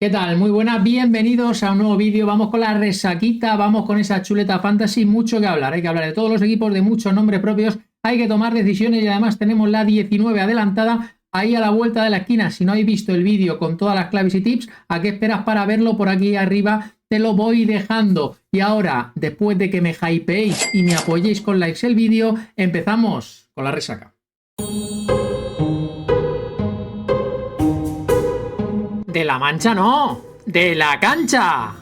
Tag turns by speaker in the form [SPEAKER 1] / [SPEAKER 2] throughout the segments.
[SPEAKER 1] ¿Qué tal? Muy buenas, bienvenidos a un nuevo vídeo. Vamos con la resaquita, vamos con esa chuleta fantasy, mucho que hablar. Hay que hablar de todos los equipos, de muchos nombres propios, hay que tomar decisiones y además tenemos la 19 adelantada ahí a la vuelta de la esquina. Si no habéis visto el vídeo con todas las claves y tips, ¿a qué esperas para verlo? Por aquí arriba te lo voy dejando. Y ahora, después de que me hypeéis y me apoyéis con likes el vídeo, empezamos con la resaca. De la mancha no, de la cancha.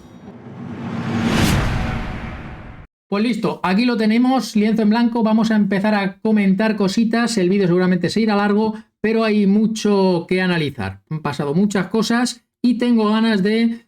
[SPEAKER 1] Pues listo, aquí lo tenemos, lienzo en blanco, vamos a empezar a comentar cositas, el vídeo seguramente se irá largo, pero hay mucho que analizar. Han pasado muchas cosas y tengo ganas de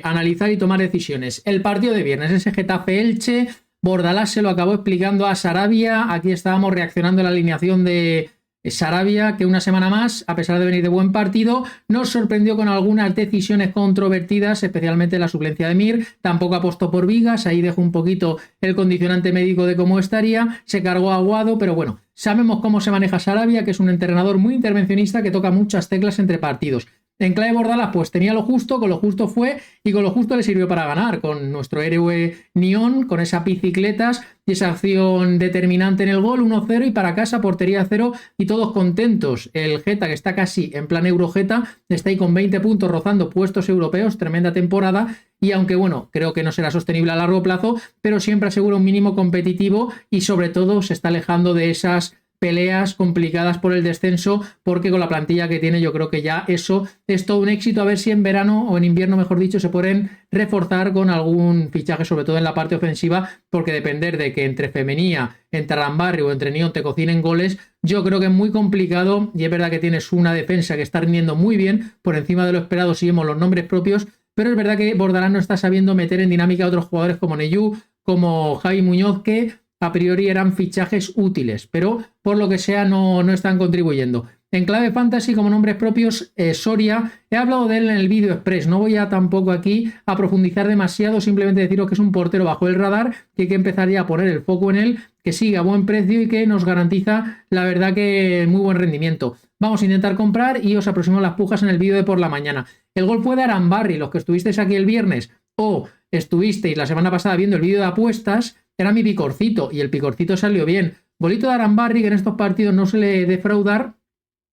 [SPEAKER 1] analizar y tomar decisiones. El partido de viernes, ese Getafe-Elche, Bordalás se lo acabó explicando a Sarabia, aquí estábamos reaccionando a la alineación de Sarabia, que una semana más, a pesar de venir de buen partido, nos sorprendió con algunas decisiones controvertidas, especialmente la suplencia de Mir. Tampoco apostó por Vigas, ahí dejó un poquito el condicionante médico de cómo estaría. Se cargó a Aguado, pero bueno, sabemos cómo se maneja Sarabia, que es un entrenador muy intervencionista que toca muchas teclas entre partidos. En clave Bordalás, pues tenía lo justo, con lo justo fue y con lo justo le sirvió para ganar, con nuestro héroe Nión, con esas bicicletas y esa acción determinante en el gol, 1-0 y para casa, portería 0 y todos contentos. El Geta, que está casi en plan Eurogeta, está ahí con 20 puntos rozando puestos europeos, tremenda temporada y aunque bueno, creo que no será sostenible a largo plazo, pero siempre asegura un mínimo competitivo y sobre todo se está alejando de esas peleas complicadas por el descenso, porque con la plantilla que tiene yo creo que ya eso es todo un éxito. A ver si en verano o en invierno, mejor dicho, se pueden reforzar con algún fichaje, sobre todo en la parte ofensiva, porque depender de que entre Femenía, entre Arambarri o entre Nión te cocinen goles, yo creo que es muy complicado. Y es verdad que tienes una defensa que está rindiendo muy bien, por encima de lo esperado si vemos los nombres propios, pero es verdad que Bordalás no está sabiendo meter en dinámica a otros jugadores como Neyú, como Javi Muñoz, que a priori eran fichajes útiles, pero por lo que sea no están contribuyendo. En clave fantasy, como nombres propios, Soria, he hablado de él en el vídeo express, no voy a tampoco aquí a profundizar demasiado, simplemente deciros que es un portero bajo el radar, que hay que empezar ya a poner el foco en él, que sigue a buen precio y que nos garantiza, la verdad, que muy buen rendimiento. Vamos a intentar comprar y os aproximo las pujas en el vídeo de por la mañana. El gol fue de Arambarri, los que estuvisteis aquí el viernes o estuvisteis la semana pasada viendo el vídeo de apuestas, era mi picorcito y el picorcito salió bien. Golito de Arambarri, que en estos partidos no se le defraudar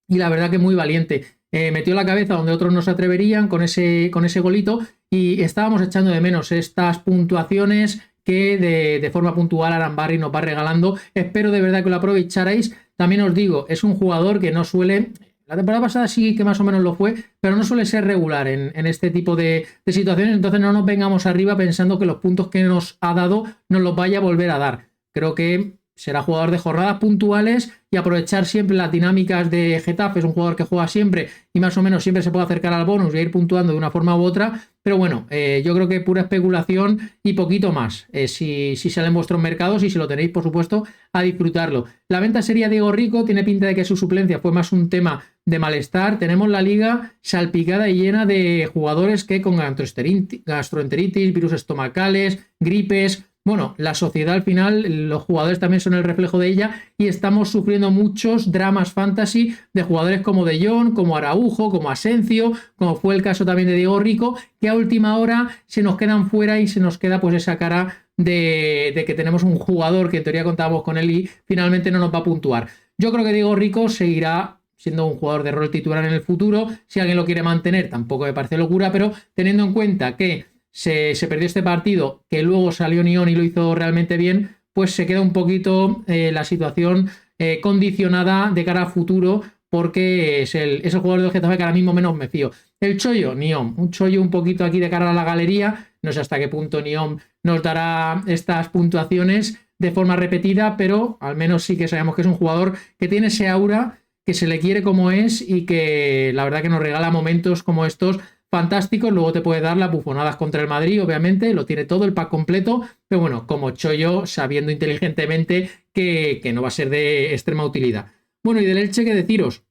[SPEAKER 1] y la verdad que muy valiente. Metió la cabeza donde otros no se atreverían con ese golito y estábamos echando de menos estas puntuaciones que de forma puntual Arambarri nos va regalando. Espero de verdad que lo aprovecharais. También os digo, es un jugador que no suele... La temporada pasada sí que más o menos lo fue, pero no suele ser regular en este tipo de situaciones, entonces no nos vengamos arriba pensando que los puntos que nos ha dado nos los vaya a volver a dar. Creo que será jugador de jornadas puntuales y aprovechar siempre las dinámicas de Getafe. Es un jugador que juega siempre y más o menos siempre se puede acercar al bonus y ir puntuando de una forma u otra, pero bueno, yo creo que pura especulación y poquito más. Si sale en vuestros mercados y si lo tenéis, por supuesto, a disfrutarlo. La venta sería Diego Rico, tiene pinta de que su suplencia fue más un tema de malestar. Tenemos la liga salpicada y llena de jugadores que con gastroenteritis, virus estomacales, gripes. Bueno, la sociedad al final, los jugadores también son el reflejo de ella y estamos sufriendo muchos dramas fantasy de jugadores como De Jong, como Araujo, como Asencio, como fue el caso también de Diego Rico, que a última hora se nos quedan fuera y se nos queda pues esa cara de que tenemos un jugador que en teoría contábamos con él y finalmente no nos va a puntuar. Yo creo que Diego Rico seguirá siendo un jugador de rol titular en el futuro. Si alguien lo quiere mantener, tampoco me parece locura, pero teniendo en cuenta que se perdió este partido, que luego salió Nión y lo hizo realmente bien, pues se queda un poquito la situación condicionada de cara a futuro, porque es el jugador del Getafe que ahora mismo menos me fío. El chollo, Nión, un chollo un poquito aquí de cara a la galería, no sé hasta qué punto Nión nos dará estas puntuaciones de forma repetida, pero al menos sí que sabemos que es un jugador que tiene ese aura, que se le quiere como es y que la verdad que nos regala momentos como estos fantásticos. Luego te puede dar las bufonadas contra el Madrid, obviamente, lo tiene todo, el pack completo, pero bueno, como chollo, sabiendo inteligentemente que no va a ser de extrema utilidad. Bueno, y del Elche, ¿qué deciros?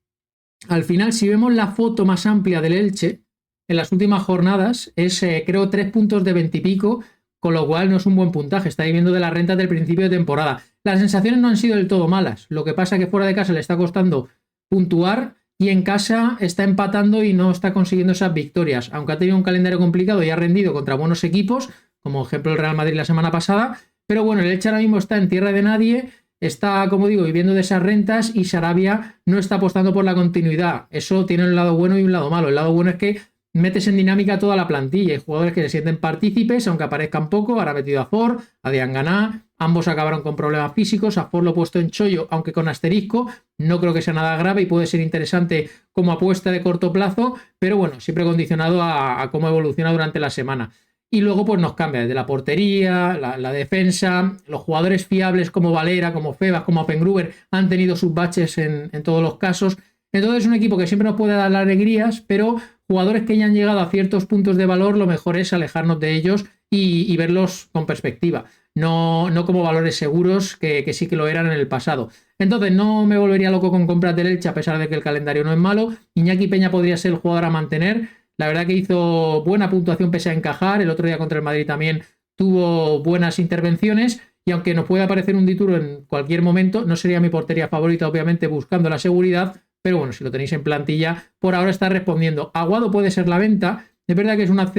[SPEAKER 1] Al final, si vemos la foto más amplia del Elche, en las últimas jornadas, es creo 3 puntos de 20 y pico, con lo cual no es un buen puntaje, está viviendo de las rentas del principio de temporada. Las sensaciones no han sido del todo malas, lo que pasa es que fuera de casa le está costando puntuar. y en casa está empatando y no está consiguiendo esas victorias, aunque ha tenido un calendario complicado y ha rendido contra buenos equipos, como ejemplo el Real Madrid la semana pasada, pero bueno, el Elche ahora mismo está en tierra de nadie, está, como digo, viviendo de esas rentas y Sarabia no está apostando por la continuidad. Eso tiene un lado bueno y un lado malo. El lado bueno es que metes en dinámica toda la plantilla. Hay jugadores que se sienten partícipes, aunque aparezcan poco. Ahora ha metido a Ford, a Diangana. Ambos acabaron con problemas físicos. A Ford lo he puesto en chollo, aunque con asterisco. No creo que sea nada grave y puede ser interesante como apuesta de corto plazo, pero bueno, siempre condicionado a cómo evoluciona durante la semana. Y luego pues nos cambia desde la portería, la defensa, los jugadores fiables como Valera, como Febas, como Apengruber han tenido sus baches en todos los casos. Entonces es un equipo que siempre nos puede dar alegrías, pero jugadores que ya han llegado a ciertos puntos de valor, lo mejor es alejarnos de ellos y verlos con perspectiva, no como valores seguros que sí que lo eran en el pasado. Entonces no me volvería loco con compras del Elche a pesar de que el calendario no es malo. Iñaki Peña podría ser el jugador a mantener. La verdad que hizo buena puntuación pese a encajar. El otro día contra el Madrid también tuvo buenas intervenciones. Y aunque nos pueda aparecer un título en cualquier momento, no sería mi portería favorita, obviamente, buscando la seguridad. Pero bueno, si lo tenéis en plantilla, por ahora está respondiendo. Aguado puede ser la venta. Es verdad que es una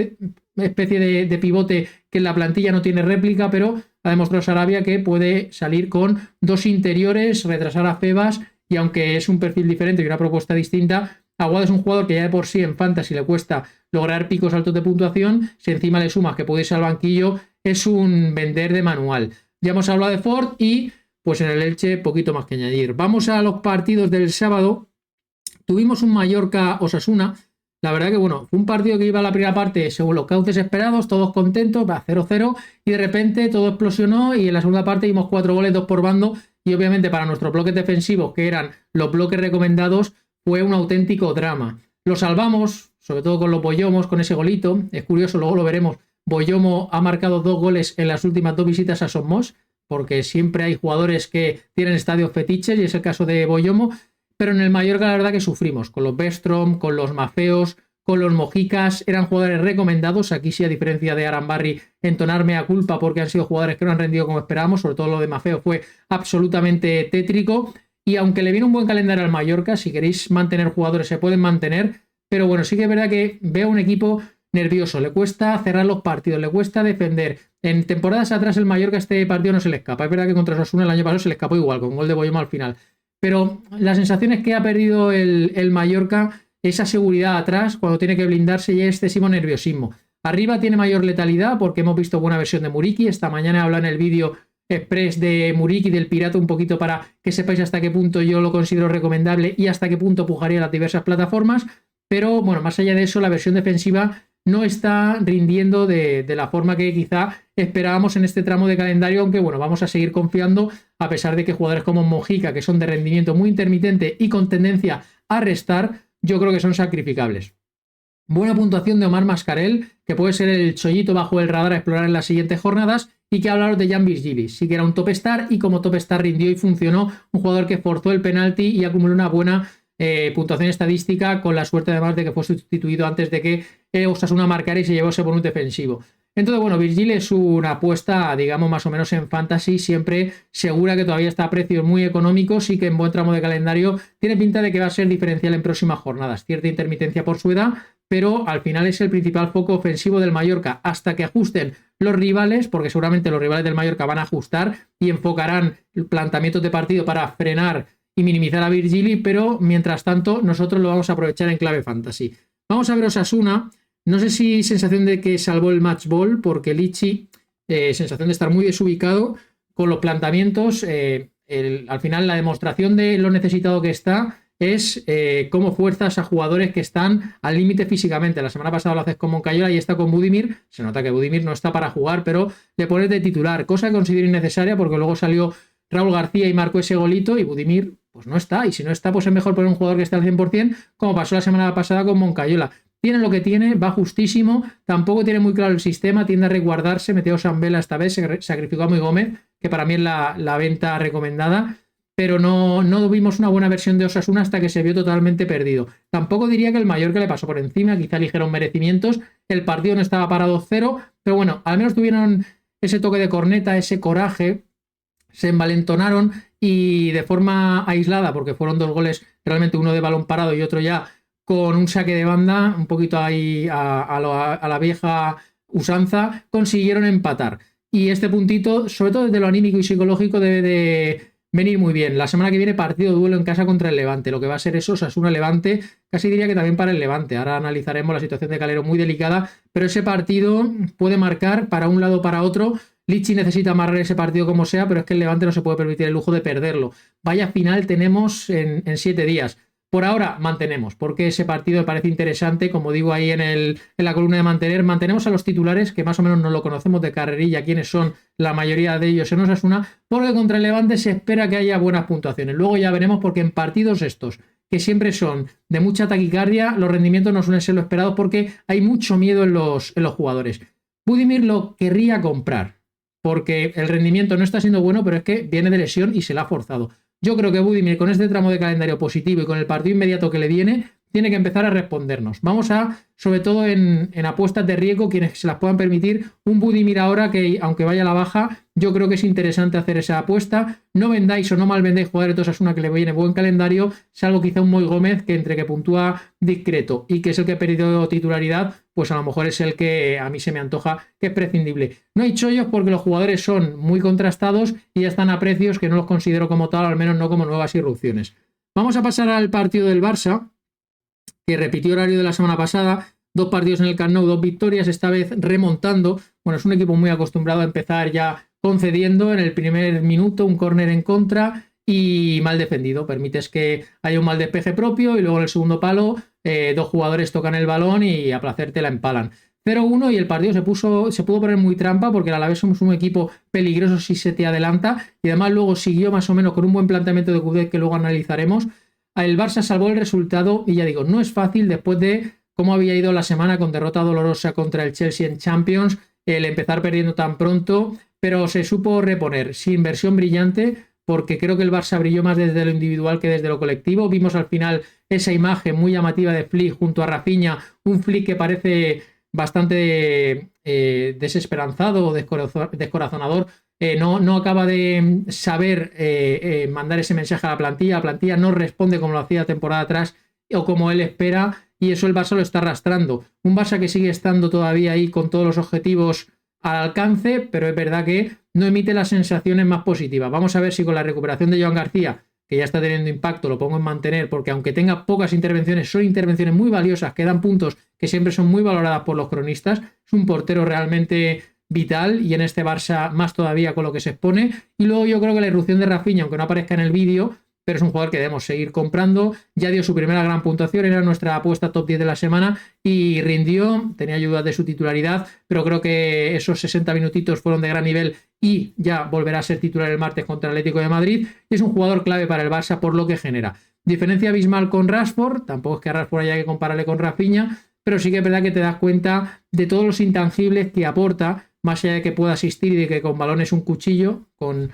[SPEAKER 1] especie de pivote que en la plantilla no tiene réplica, pero ha demostrado Sarabia que puede salir con dos interiores, retrasar a Febas, y aunque es un perfil diferente y una propuesta distinta, Aguado es un jugador que ya de por sí en Fantasy le cuesta lograr picos altos de puntuación. Si encima le sumas que puede irse al banquillo, es un vender de manual. Ya hemos hablado de Ford y pues en el Elche poquito más que añadir. Vamos a los partidos del sábado. Tuvimos un Mallorca-Osasuna. La verdad que bueno, fue un partido que iba a la primera parte según los cauces esperados, todos contentos, va 0-0 y de repente todo explosionó y en la segunda parte dimos 4 goles, 2 por bando y obviamente para nuestros bloques defensivos, que eran los bloques recomendados, fue un auténtico drama. Lo salvamos, sobre todo con los Boyomos, con ese golito. Es curioso, luego lo veremos. Boyomo ha marcado 2 goles en las últimas 2 visitas a Somos, porque siempre hay jugadores que tienen estadios fetiches y es el caso de Boyomo. Pero en el Mallorca la verdad que sufrimos con los Bestrom, con los Mafeos, con los Mojicas. Eran jugadores recomendados. Aquí sí, a diferencia de Arambarri, entonarme a culpa porque han sido jugadores que no han rendido como esperábamos. Sobre todo lo de Mafeo fue absolutamente tétrico. Y aunque le viene un buen calendario al Mallorca, si queréis mantener jugadores se pueden mantener. Pero bueno, sí que es verdad que veo un equipo nervioso. Le cuesta cerrar los partidos, le cuesta defender. En temporadas atrás el Mallorca este partido no se le escapa. Es verdad que contra Osasuna el año pasado se le escapó igual, con gol de Boyoma al final. Pero la sensación es que ha perdido el Mallorca esa seguridad atrás cuando tiene que blindarse y excesivo nerviosismo. Arriba tiene mayor letalidad porque hemos visto buena versión de Muriqui. Esta mañana habla en el vídeo express de Muriqui, del Pirata, un poquito para que sepáis hasta qué punto yo lo considero recomendable y hasta qué punto pujaría las diversas plataformas. Pero bueno, más allá de eso, la versión defensiva no está rindiendo de la forma que quizá esperábamos en este tramo de calendario, aunque bueno, vamos a seguir confiando a pesar de que jugadores como Mojica, que son de rendimiento muy intermitente y con tendencia a restar, yo creo que son sacrificables. Buena puntuación de Omar Mascarell, que puede ser el chollito bajo el radar a explorar en las siguientes jornadas, y que hablaros de Jan Virgilis. Sí que era un top star y como top star rindió y funcionó, un jugador que forzó el penalti y acumuló una buena puntuación estadística, con la suerte además de que fue sustituido antes de que Osasuna marcara y se llevó ese bonus defensivo. Entonces, bueno, Virgil es una apuesta, digamos, más o menos en fantasy, siempre segura, que todavía está a precios muy económicos y que en buen tramo de calendario tiene pinta de que va a ser diferencial en próximas jornadas. Cierta intermitencia por su edad, pero al final es el principal foco ofensivo del Mallorca hasta que ajusten los rivales, porque seguramente los rivales del Mallorca van a ajustar y enfocarán planteamientos de partido para frenar y minimizar a Virgili, pero mientras tanto nosotros lo vamos a aprovechar en clave fantasy. Vamos a ver Osasuna. No sé si sensación de que salvó el match ball, porque Lichi, sensación de estar muy desubicado con los planteamientos. Al final la demostración de lo necesitado que está es cómo fuerzas a jugadores que están al límite físicamente. La semana pasada lo haces con Moncayola y está con Budimir. Se nota que Budimir no está para jugar, pero le pones de titular, cosa que considero innecesaria porque luego salió Raúl García y marcó ese golito y Budimir pues no está. Y si no está, pues es mejor poner un jugador que esté al 100%, como pasó la semana pasada con Moncayola. Tiene lo que tiene, va justísimo, tampoco tiene muy claro el sistema, tiende a resguardarse, metió Sambela esta vez, se sacrificó a Muy Gómez, que para mí es la venta recomendada, pero no vimos una buena versión de Osasuna hasta que se vio totalmente perdido. Tampoco diría que el Mallorca le pasó por encima, quizá ligeros merecimientos, el partido no estaba parado 0, pero bueno, al menos tuvieron ese toque de corneta, ese coraje, se envalentonaron y de forma aislada, porque fueron 2 goles realmente uno de balón parado y otro ya con un saque de banda, un poquito ahí a la vieja usanza, consiguieron empatar. Y este puntito, sobre todo desde lo anímico y psicológico, debe de venir muy bien. La semana que viene partido duelo en casa contra el Levante, lo que va a ser eso, Osasuna-Levante, casi diría que también para el Levante. Ahora analizaremos la situación de Calero muy delicada, pero ese partido puede marcar para un lado o para otro. Lichi necesita amarrar ese partido como sea, pero es que el Levante no se puede permitir el lujo de perderlo. Vaya final tenemos en 7 días. Por ahora mantenemos, porque ese partido me parece interesante, como digo ahí en la columna de mantenemos a los titulares, que más o menos no lo conocemos de carrerilla, quiénes son la mayoría de ellos en Osasuna, porque contra el Levante se espera que haya buenas puntuaciones. Luego ya veremos, porque en partidos estos, que siempre son de mucha taquicardia, los rendimientos no suelen ser lo esperados porque hay mucho miedo en los jugadores. Budimir lo querría comprar, porque el rendimiento no está siendo bueno, pero es que viene de lesión y se la ha forzado. Yo creo que Budimir, con este tramo de calendario positivo y con el partido inmediato que le viene, tiene que empezar a respondernos. Vamos a, sobre todo en apuestas de riesgo, quienes se las puedan permitir, un Budimir ahora que, aunque vaya a la baja, yo creo que es interesante hacer esa apuesta. No vendáis o no mal vendéis jugadores de Osasuna que le viene buen calendario, salvo quizá un Moy Gómez que entre que puntúa discreto y que es el que ha perdido titularidad, pues a lo mejor es el que a mí se me antoja que es prescindible. No hay chollos porque los jugadores son muy contrastados y ya están a precios que no los considero como tal, al menos no como nuevas irrupciones. Vamos a pasar al partido del Barça, que repitió horario de la semana pasada, 2 partidos en el Camp Nou, 2 victorias, esta vez remontando. Bueno, es un equipo muy acostumbrado a empezar ya concediendo en el primer minuto un córner en contra y mal defendido. Permites que haya un mal despeje propio y luego en el segundo palo 2 jugadores tocan el balón y a placer te la empalan. 0-1 y el partido se pudo poner muy trampa porque a la vez somos un equipo peligroso si se te adelanta y además luego siguió más o menos con un buen planteamiento de Coudet que luego analizaremos. El Barça salvó el resultado y ya digo, no es fácil después de cómo había ido la semana con derrota dolorosa contra el Chelsea en Champions, el empezar perdiendo tan pronto, pero se supo reponer sin versión brillante porque creo que el Barça brilló más desde lo individual que desde lo colectivo. Vimos al final esa imagen muy llamativa de Flick junto a Rafinha, un Flick que parece bastante desesperanzado o descorazonador. No acaba de saber mandar ese mensaje a la plantilla no responde como lo hacía la temporada atrás o como él espera y eso el Barça lo está arrastrando. Un Barça que sigue estando todavía ahí con todos los objetivos al alcance, pero es verdad que no emite las sensaciones más positivas. Vamos a ver si con la recuperación de Joan García, que ya está teniendo impacto, lo pongo en mantener, porque aunque tenga pocas intervenciones, son intervenciones muy valiosas, que dan puntos que siempre son muy valoradas por los cronistas. Es un portero realmente vital y en este Barça más todavía con lo que se expone. Y luego yo creo que la irrupción de Rafinha, aunque no aparezca en el vídeo, pero es un jugador que debemos seguir comprando. Ya dio su primera gran puntuación, era nuestra apuesta top 10 de la semana y rindió, tenía ayuda de su titularidad, pero creo que esos 60 minutitos fueron de gran nivel y ya volverá a ser titular el martes contra el Atlético de Madrid. Es un jugador clave para el Barça por lo que genera. Diferencia abismal con Rashford, tampoco es que a Rashford haya que compararle con Rafinha, pero sí que es verdad que te das cuenta de todos los intangibles que aporta, más allá de que pueda asistir y de que con balón es un cuchillo, con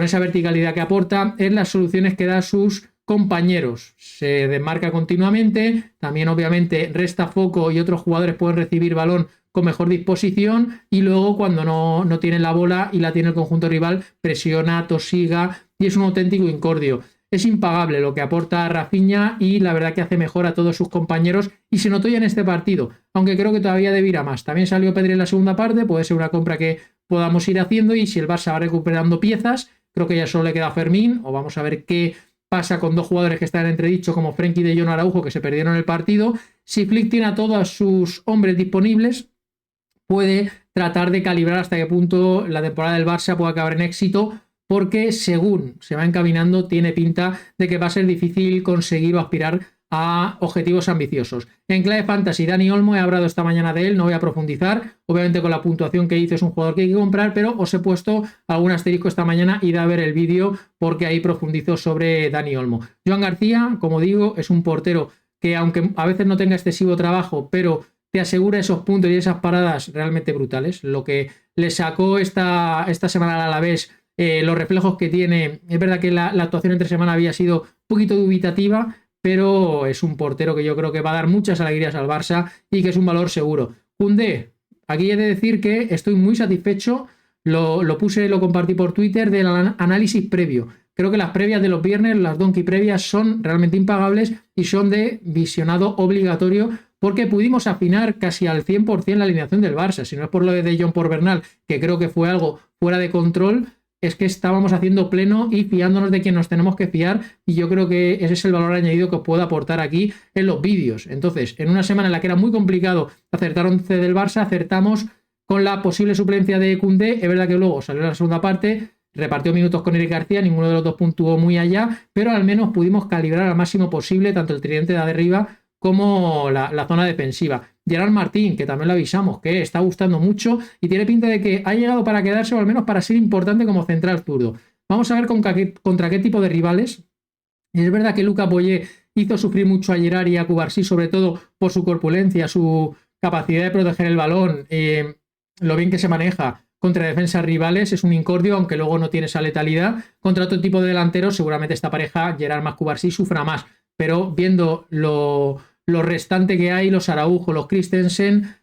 [SPEAKER 1] esa verticalidad que aporta, es las soluciones que da a sus compañeros. Se desmarca continuamente, también obviamente resta foco y otros jugadores pueden recibir balón con mejor disposición y luego cuando no tienen la bola y la tiene el conjunto rival, presiona, tosiga y es un auténtico incordio. Es impagable lo que aporta Rafinha y la verdad que hace mejor a todos sus compañeros y se notó ya en este partido, aunque creo que todavía debe ir a más. También salió Pedri en la segunda parte, puede ser una compra que podamos ir haciendo y si el Barça va recuperando piezas, creo que ya solo le queda Fermín o vamos a ver qué pasa con 2 jugadores que están en entredicho como Frenkie de Jong, Araujo, que se perdieron el partido. Si Flick tiene a todos sus hombres disponibles, puede tratar de calibrar hasta qué punto la temporada del Barça puede acabar en éxito, porque según se va encaminando tiene pinta de que va a ser difícil conseguir o aspirar a objetivos ambiciosos. En clave fantasy, Dani Olmo, he hablado esta mañana de él, no voy a profundizar, obviamente con la puntuación que hice es un jugador que hay que comprar, pero os he puesto algún asterisco esta mañana, id a ver el vídeo porque ahí profundizo sobre Dani Olmo. Joan García, como digo, es un portero que aunque a veces no tenga excesivo trabajo, pero te asegura esos puntos y esas paradas realmente brutales. Lo que le sacó esta semana al Alavés, los reflejos que tiene, es verdad que la actuación entre semana había sido un poquito dubitativa, pero es un portero que yo creo que va a dar muchas alegrías al Barça y que es un valor seguro. Koundé, aquí he de decir que estoy muy satisfecho, lo compartí por Twitter del análisis previo. Creo que las previas de los viernes, las Donkey previas, son realmente impagables y son de visionado obligatorio porque pudimos afinar casi al 100% la alineación del Barça. Si no es por lo de John por Bernal, que creo que fue algo fuera de control, es que estábamos haciendo pleno y fiándonos de quien nos tenemos que fiar, y yo creo que ese es el valor añadido que os puedo aportar aquí en los vídeos. Entonces, en una semana en la que era muy complicado acertar 11 del Barça, acertamos con la posible suplencia de Koundé. Es verdad que luego salió la segunda parte, repartió minutos con Eric García, ninguno de los dos puntuó muy allá, pero al menos pudimos calibrar al máximo posible tanto el tridente de arriba como la zona defensiva. Gerard Martín, que también lo avisamos, que está gustando mucho y tiene pinta de que ha llegado para quedarse, o al menos para ser importante como central zurdo. Vamos a ver contra qué tipo de rivales. Es verdad que Lucas Boyé hizo sufrir mucho a Gerard y a Cubarsí, sobre todo por su corpulencia, su capacidad de proteger el balón, lo bien que se maneja contra defensas rivales. Es un incordio, aunque luego no tiene esa letalidad. Contra otro tipo de delanteros, seguramente esta pareja, Gerard más Cubarsí, sufra más. Pero viendo lo restante que hay, los Araujo, los Christensen,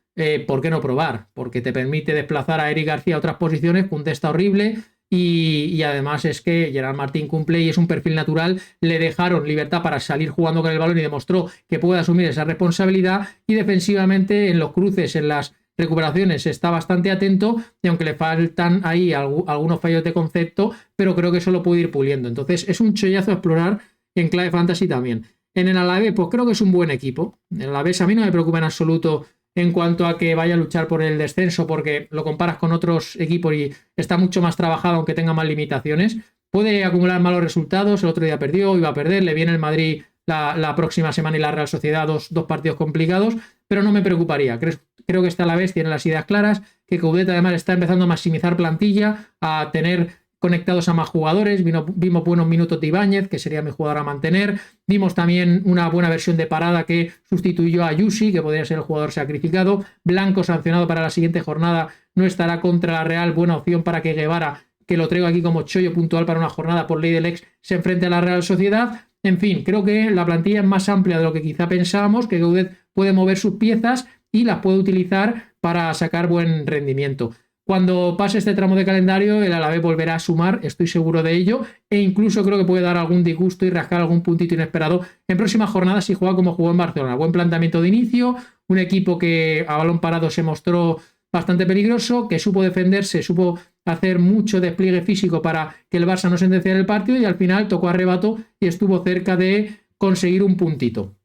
[SPEAKER 1] ¿por qué no probar? Porque te permite desplazar a Eric García a otras posiciones. Koundé está horrible y además es que Gerard Martín cumple y es un perfil natural. Le dejaron libertad para salir jugando con el balón y demostró que puede asumir esa responsabilidad, y defensivamente en los cruces, en las recuperaciones, está bastante atento, y aunque le faltan ahí algunos fallos de concepto, pero creo que eso lo puede ir puliendo. Entonces es un chollazo a explorar en clave fantasy también. En el Alavés, pues creo que es un buen equipo. El Alavés a mí no me preocupa en absoluto en cuanto a que vaya a luchar por el descenso, porque lo comparas con otros equipos y está mucho más trabajado, aunque tenga más limitaciones. Puede acumular malos resultados, el otro día perdió, iba a perder, le viene el Madrid la próxima semana y la Real Sociedad, dos partidos complicados, pero no me preocuparía. Creo que está Alavés, tiene las ideas claras, que Coudet además está empezando a maximizar plantilla, a tener conectados a más jugadores. Vimos buenos minutos de Ibáñez, que sería mi jugador a mantener. Vimos también una buena versión de Parada, que sustituyó a Yusi, que podría ser el jugador sacrificado. Blanco, sancionado para la siguiente jornada, no estará contra la Real. Buena opción para que Guevara, que lo traigo aquí como chollo puntual para una jornada por ley del ex, se enfrente a la Real Sociedad. En fin, creo que la plantilla es más amplia de lo que quizá pensábamos, que Coudet puede mover sus piezas y las puede utilizar para sacar buen rendimiento. Cuando pase este tramo de calendario, el Alavés volverá a sumar, estoy seguro de ello, e incluso creo que puede dar algún disgusto y rascar algún puntito inesperado en próximas jornadas si juega como jugó en Barcelona. Buen planteamiento de inicio, un equipo que a balón parado se mostró bastante peligroso, que supo defenderse, supo hacer mucho despliegue físico para que el Barça no sentenciara el partido, y al final tocó a rebato y estuvo cerca de conseguir un puntito.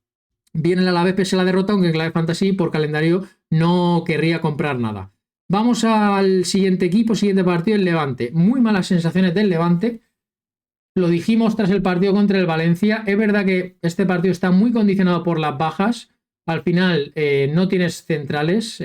[SPEAKER 1] Viene el Alavés pese a la derrota, aunque en clave fantasy por calendario no querría comprar nada. Vamos al siguiente equipo, siguiente partido, el Levante. Muy malas sensaciones del Levante. Lo dijimos tras el partido contra el Valencia. Es verdad que este partido está muy condicionado por las bajas. Al final no tienes centrales.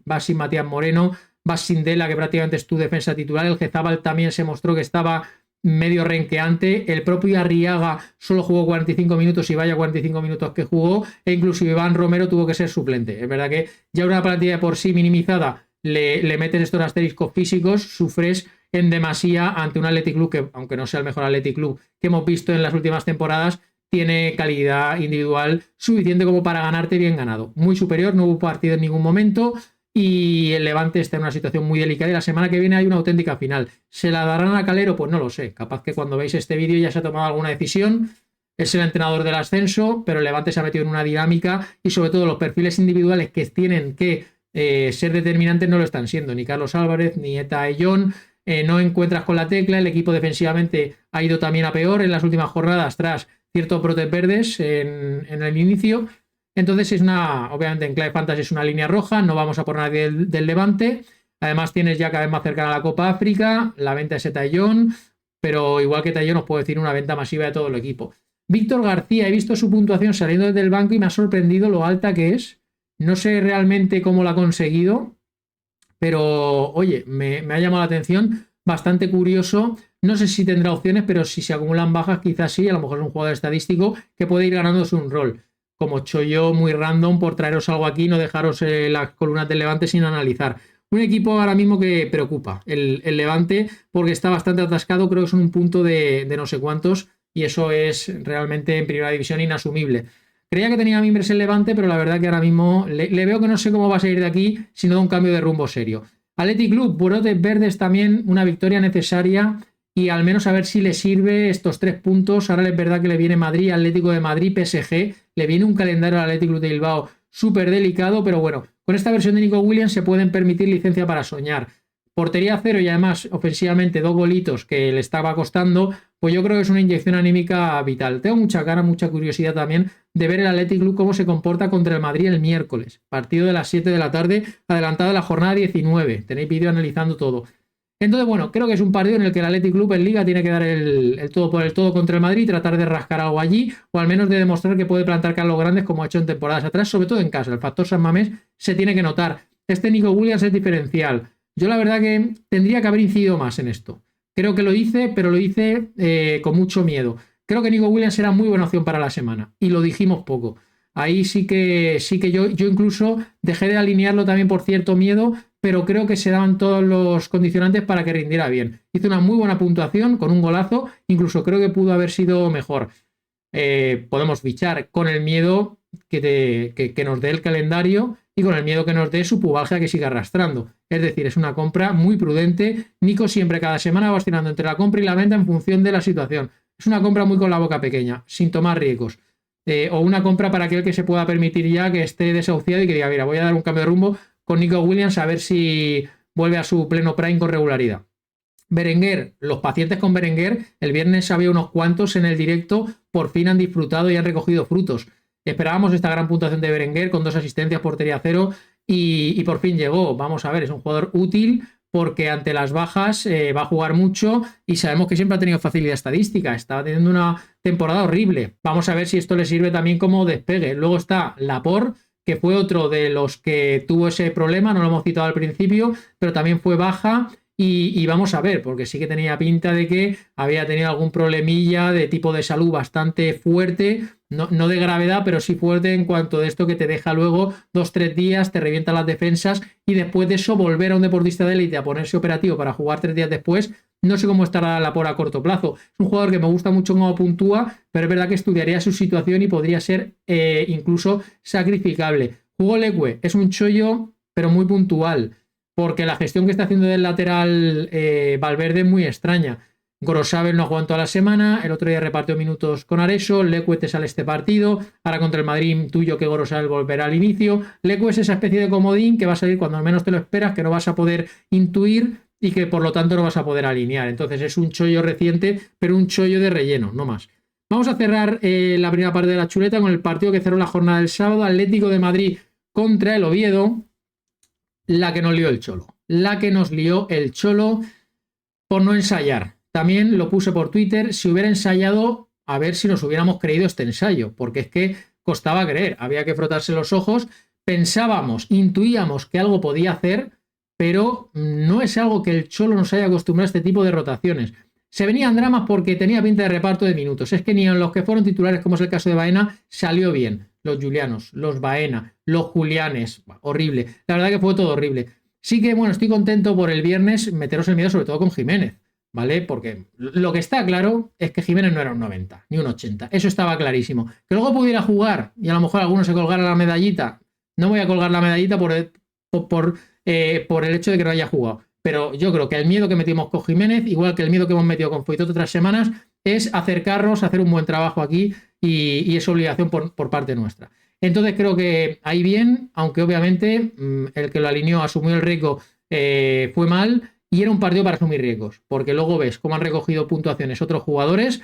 [SPEAKER 1] Vas sin Matías Moreno, vas sin Dela, que prácticamente es tu defensa titular. El Gezabal también se mostró que estaba medio renqueante. El propio Arriaga solo jugó 45 minutos y vaya 45 minutos que jugó. E incluso Iván Romero tuvo que ser suplente. Es verdad que ya una plantilla de por sí minimizada le meten estos asteriscos físicos, sufres en demasía ante un Athletic Club que, aunque no sea el mejor Athletic Club que hemos visto en las últimas temporadas, tiene calidad individual suficiente como para ganarte bien ganado. Muy superior, no hubo partido en ningún momento y el Levante está en una situación muy delicada y la semana que viene hay una auténtica final. ¿Se la darán a Calero? Pues no lo sé. Capaz que cuando veis este vídeo ya se ha tomado alguna decisión. Es el entrenador del ascenso, pero el Levante se ha metido en una dinámica y sobre todo los perfiles individuales que tienen que ser determinantes no lo están siendo. Ni Carlos Álvarez, ni Eta Ayllón. No encuentras con la tecla. El equipo defensivamente ha ido también a peor en las últimas jornadas tras ciertos brotes verdes en el inicio. Entonces es obviamente en clave fantasy es una línea roja, no vamos a por nadie del Levante. Además tienes ya cada vez más cercana a la Copa África, la venta de Tayón, pero igual que Tayón os puedo decir una venta masiva de todo el equipo. Víctor García, he visto su puntuación saliendo desde el banco y me ha sorprendido lo alta que es. No sé realmente cómo lo ha conseguido, pero oye, me ha llamado la atención, bastante curioso. No sé si tendrá opciones, pero si se acumulan bajas quizás sí, a lo mejor es un jugador estadístico que puede ir ganándose un rol. Como chollo muy random por traeros algo aquí, no dejaros las columnas del Levante sin analizar. Un equipo ahora mismo que preocupa, el Levante, porque está bastante atascado, creo que son un punto de no sé cuántos, y eso es realmente en primera división inasumible. Creía que tenía mimbres el Levante, pero la verdad que ahora mismo le veo que no sé cómo va a salir de aquí si no da un cambio de rumbo serio. Athletic Club, brotes verdes también, una victoria necesaria y al menos a ver si le sirve estos 3 puntos. Ahora es verdad que le viene Madrid, Atlético de Madrid, PSG, le viene un calendario al Athletic Club de Bilbao súper delicado, pero bueno, con esta versión de Nico Williams se pueden permitir licencia para soñar. Portería cero y además ofensivamente 2 golitos que le estaba costando, pues yo creo que es una inyección anímica vital. Tengo mucha cara, mucha curiosidad también de ver el Athletic Club cómo se comporta contra el Madrid el miércoles. Partido de las 7 de la tarde, adelantado a la jornada 19. Tenéis vídeo analizando todo. Entonces, bueno, creo que es un partido en el que el Athletic Club en Liga tiene que dar el todo por el todo contra el Madrid, tratar de rascar algo allí, o al menos de demostrar que puede plantar calos grandes como ha hecho en temporadas atrás, sobre todo en casa. El factor San Mamés se tiene que notar. Este Nico Williams es diferencial. Yo la verdad que tendría que haber incidido más en esto. Creo que lo hice, pero lo hice con mucho miedo. Creo que Nico Williams era muy buena opción para la semana, y lo dijimos poco. Ahí sí que yo incluso dejé de alinearlo también por cierto miedo, pero creo que se daban todos los condicionantes para que rindiera bien. Hizo una muy buena puntuación con un golazo, incluso creo que pudo haber sido mejor. Podemos fichar con el miedo que nos dé el calendario y con el miedo que nos dé su pubalgia que sigue arrastrando. Es decir, es una compra muy prudente. Nico siempre cada semana va oscilando entre la compra y la venta en función de la situación. Es una compra muy con la boca pequeña, sin tomar riesgos. O una compra para aquel que se pueda permitir ya que esté desahuciado y que diga, mira, voy a dar un cambio de rumbo con Nico Williams a ver si vuelve a su pleno prime con regularidad. Berenguer, los pacientes con Berenguer, el viernes había unos cuantos en el directo, por fin han disfrutado y han recogido frutos. Esperábamos esta gran puntuación de Berenguer con 2 asistencias, portería cero y por fin llegó. Vamos a ver, es un jugador útil porque ante las bajas va a jugar mucho y sabemos que siempre ha tenido facilidad estadística. Estaba teniendo una temporada horrible. Vamos a ver si esto le sirve también como despegue. Luego está Laporte, que fue otro de los que tuvo ese problema, no lo hemos citado al principio, pero también fue baja. Y vamos a ver, porque sí que tenía pinta de que había tenido algún problemilla de tipo de salud bastante fuerte, no de gravedad, pero sí fuerte en cuanto de esto que te deja luego 2-3 días, te revienta las defensas y después de eso volver a un deportista de élite a ponerse operativo para jugar 3 días después. No sé cómo estará Laporte a corto plazo. Es un jugador que me gusta mucho cómo puntúa, pero es verdad que estudiaría su situación y podría ser incluso sacrificable. Hugo Leque es un chollo, pero muy puntual, porque la gestión que está haciendo del lateral Valverde es muy extraña. Gorosabel no ha jugado toda la semana, el otro día repartió minutos con Areso, Leque te sale este partido, ahora contra el Madrid tuyo que Gorosabel volverá al inicio. Leque es esa especie de comodín que va a salir cuando al menos te lo esperas, que no vas a poder intuir y que por lo tanto no vas a poder alinear. Entonces es un chollo reciente, pero un chollo de relleno, no más. Vamos a cerrar la primera parte de la chuleta con el partido que cerró la jornada del sábado, Atlético de Madrid contra el Oviedo. La que nos lió el Cholo. La que nos lió el Cholo por no ensayar. También lo puse por Twitter. Si hubiera ensayado, a ver si nos hubiéramos creído este ensayo. Porque es que costaba creer. Había que frotarse los ojos. Pensábamos, intuíamos que algo podía hacer, pero no es algo que el Cholo nos haya acostumbrado a este tipo de rotaciones. Se venían dramas porque tenía pinta de reparto de minutos. Es que ni en los que fueron titulares, como es el caso de Baena, salió bien. Los Julianos, los Baena, los Julianes, horrible. La verdad que fue todo horrible. Sí que, bueno, estoy contento por el viernes meteros el miedo, sobre todo con Jiménez, ¿vale? Porque lo que está claro es que Jiménez no era un 90, ni un 80. Eso estaba clarísimo. Que luego pudiera jugar y a lo mejor alguno se colgara la medallita. No voy a colgar la medallita por el hecho de que no haya jugado. Pero yo creo que el miedo que metimos con Jiménez, igual que el miedo que hemos metido con Foyt otras semanas, es acercarnos, hacer un buen trabajo aquí y es obligación por parte nuestra. Entonces creo que ahí bien, aunque obviamente el que lo alineó, asumió el riesgo, fue mal y era un partido para asumir riesgos, porque luego ves cómo han recogido puntuaciones otros jugadores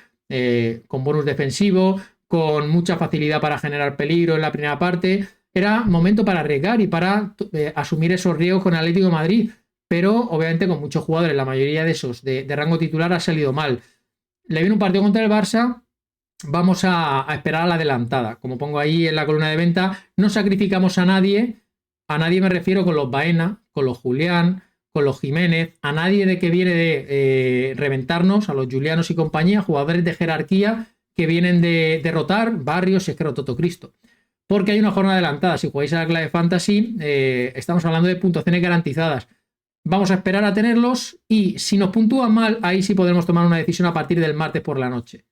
[SPEAKER 1] con bonus defensivo, con mucha facilidad para generar peligro en la primera parte. Era momento para arriesgar y para asumir esos riesgos con el Atlético de Madrid, pero obviamente con muchos jugadores, la mayoría de esos de rango titular ha salido mal. Le viene un partido contra el Barça, vamos a esperar a la adelantada. Como pongo ahí en la columna de venta, no sacrificamos a nadie me refiero con los Baena, con los Julián, con los Jiménez, a nadie de que viene de reventarnos, a los Julianos y compañía, jugadores de jerarquía que vienen de derrotar Barrios, Esquerro, Toto Cristo. Porque hay una jornada adelantada. Si jugáis a la clave fantasy, estamos hablando de puntuaciones garantizadas. Vamos a esperar a tenerlos y si nos puntúan mal, ahí sí podremos tomar una decisión a partir del martes por la noche.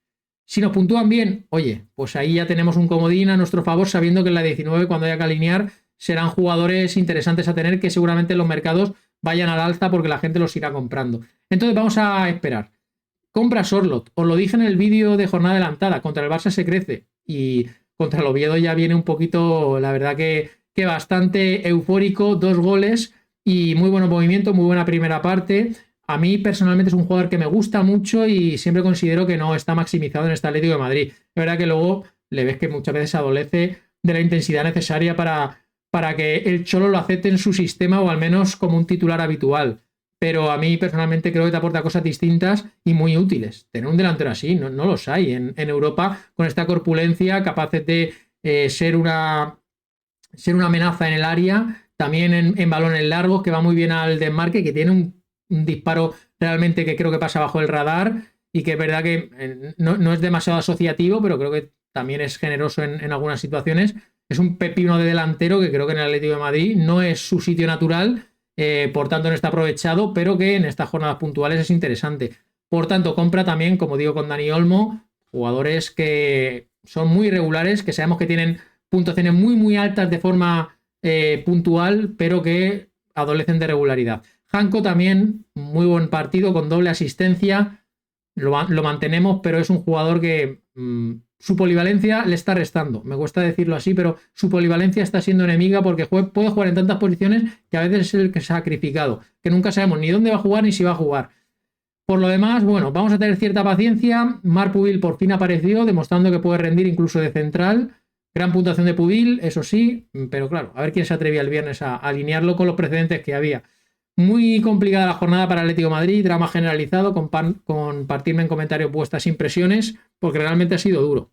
[SPEAKER 1] Si nos puntúan bien, oye, pues ahí ya tenemos un comodín a nuestro favor, sabiendo que en la 19, cuando haya que alinear, serán jugadores interesantes a tener que seguramente en los mercados vayan al alza porque la gente los irá comprando. Entonces vamos a esperar. compra Sorloth. Os lo dije en el vídeo de jornada adelantada, contra el Barça se crece y contra el Oviedo ya viene un poquito, la verdad que bastante eufórico, 2 goles y muy buen movimiento, muy buena primera parte. A mí personalmente es un jugador que me gusta mucho y siempre considero que no está maximizado en este Atlético de Madrid. Es verdad que luego le ves que muchas veces adolece de la intensidad necesaria para que el Cholo lo acepte en su sistema o al menos como un titular habitual. Pero a mí personalmente creo que te aporta cosas distintas y muy útiles. Tener un delantero así, no los hay en Europa con esta corpulencia, capaces de ser una amenaza en el área, también en balones largos, que va muy bien al desmarque, que tiene un disparo realmente que creo que pasa bajo el radar y que es verdad que no es demasiado asociativo, pero creo que también es generoso en algunas situaciones. Es un pepino de delantero que creo que en el Atlético de Madrid no es su sitio natural, por tanto no está aprovechado, pero que en estas jornadas puntuales es interesante. Por tanto, compra también, como digo, con Dani Olmo, jugadores que son muy irregulares, que sabemos que tienen puntuaciones muy altas de forma puntual, pero que adolecen de regularidad. Janko también, muy buen partido, con doble asistencia, lo mantenemos, pero es un jugador que su polivalencia le está restando. Me cuesta decirlo así, pero su polivalencia está siendo enemiga porque puede jugar en tantas posiciones que a veces es el que se ha sacrificado, que nunca sabemos ni dónde va a jugar ni si va a jugar. Por lo demás, bueno, vamos a tener cierta paciencia. Marc Pubil por fin apareció, demostrando que puede rendir incluso de central. Gran puntuación de Pubil, eso sí, pero claro, a ver quién se atrevía el viernes a alinearlo con los precedentes que había. Muy complicada la jornada para Atlético de Madrid, drama generalizado, compartirme en comentarios vuestras impresiones, porque realmente ha sido duro.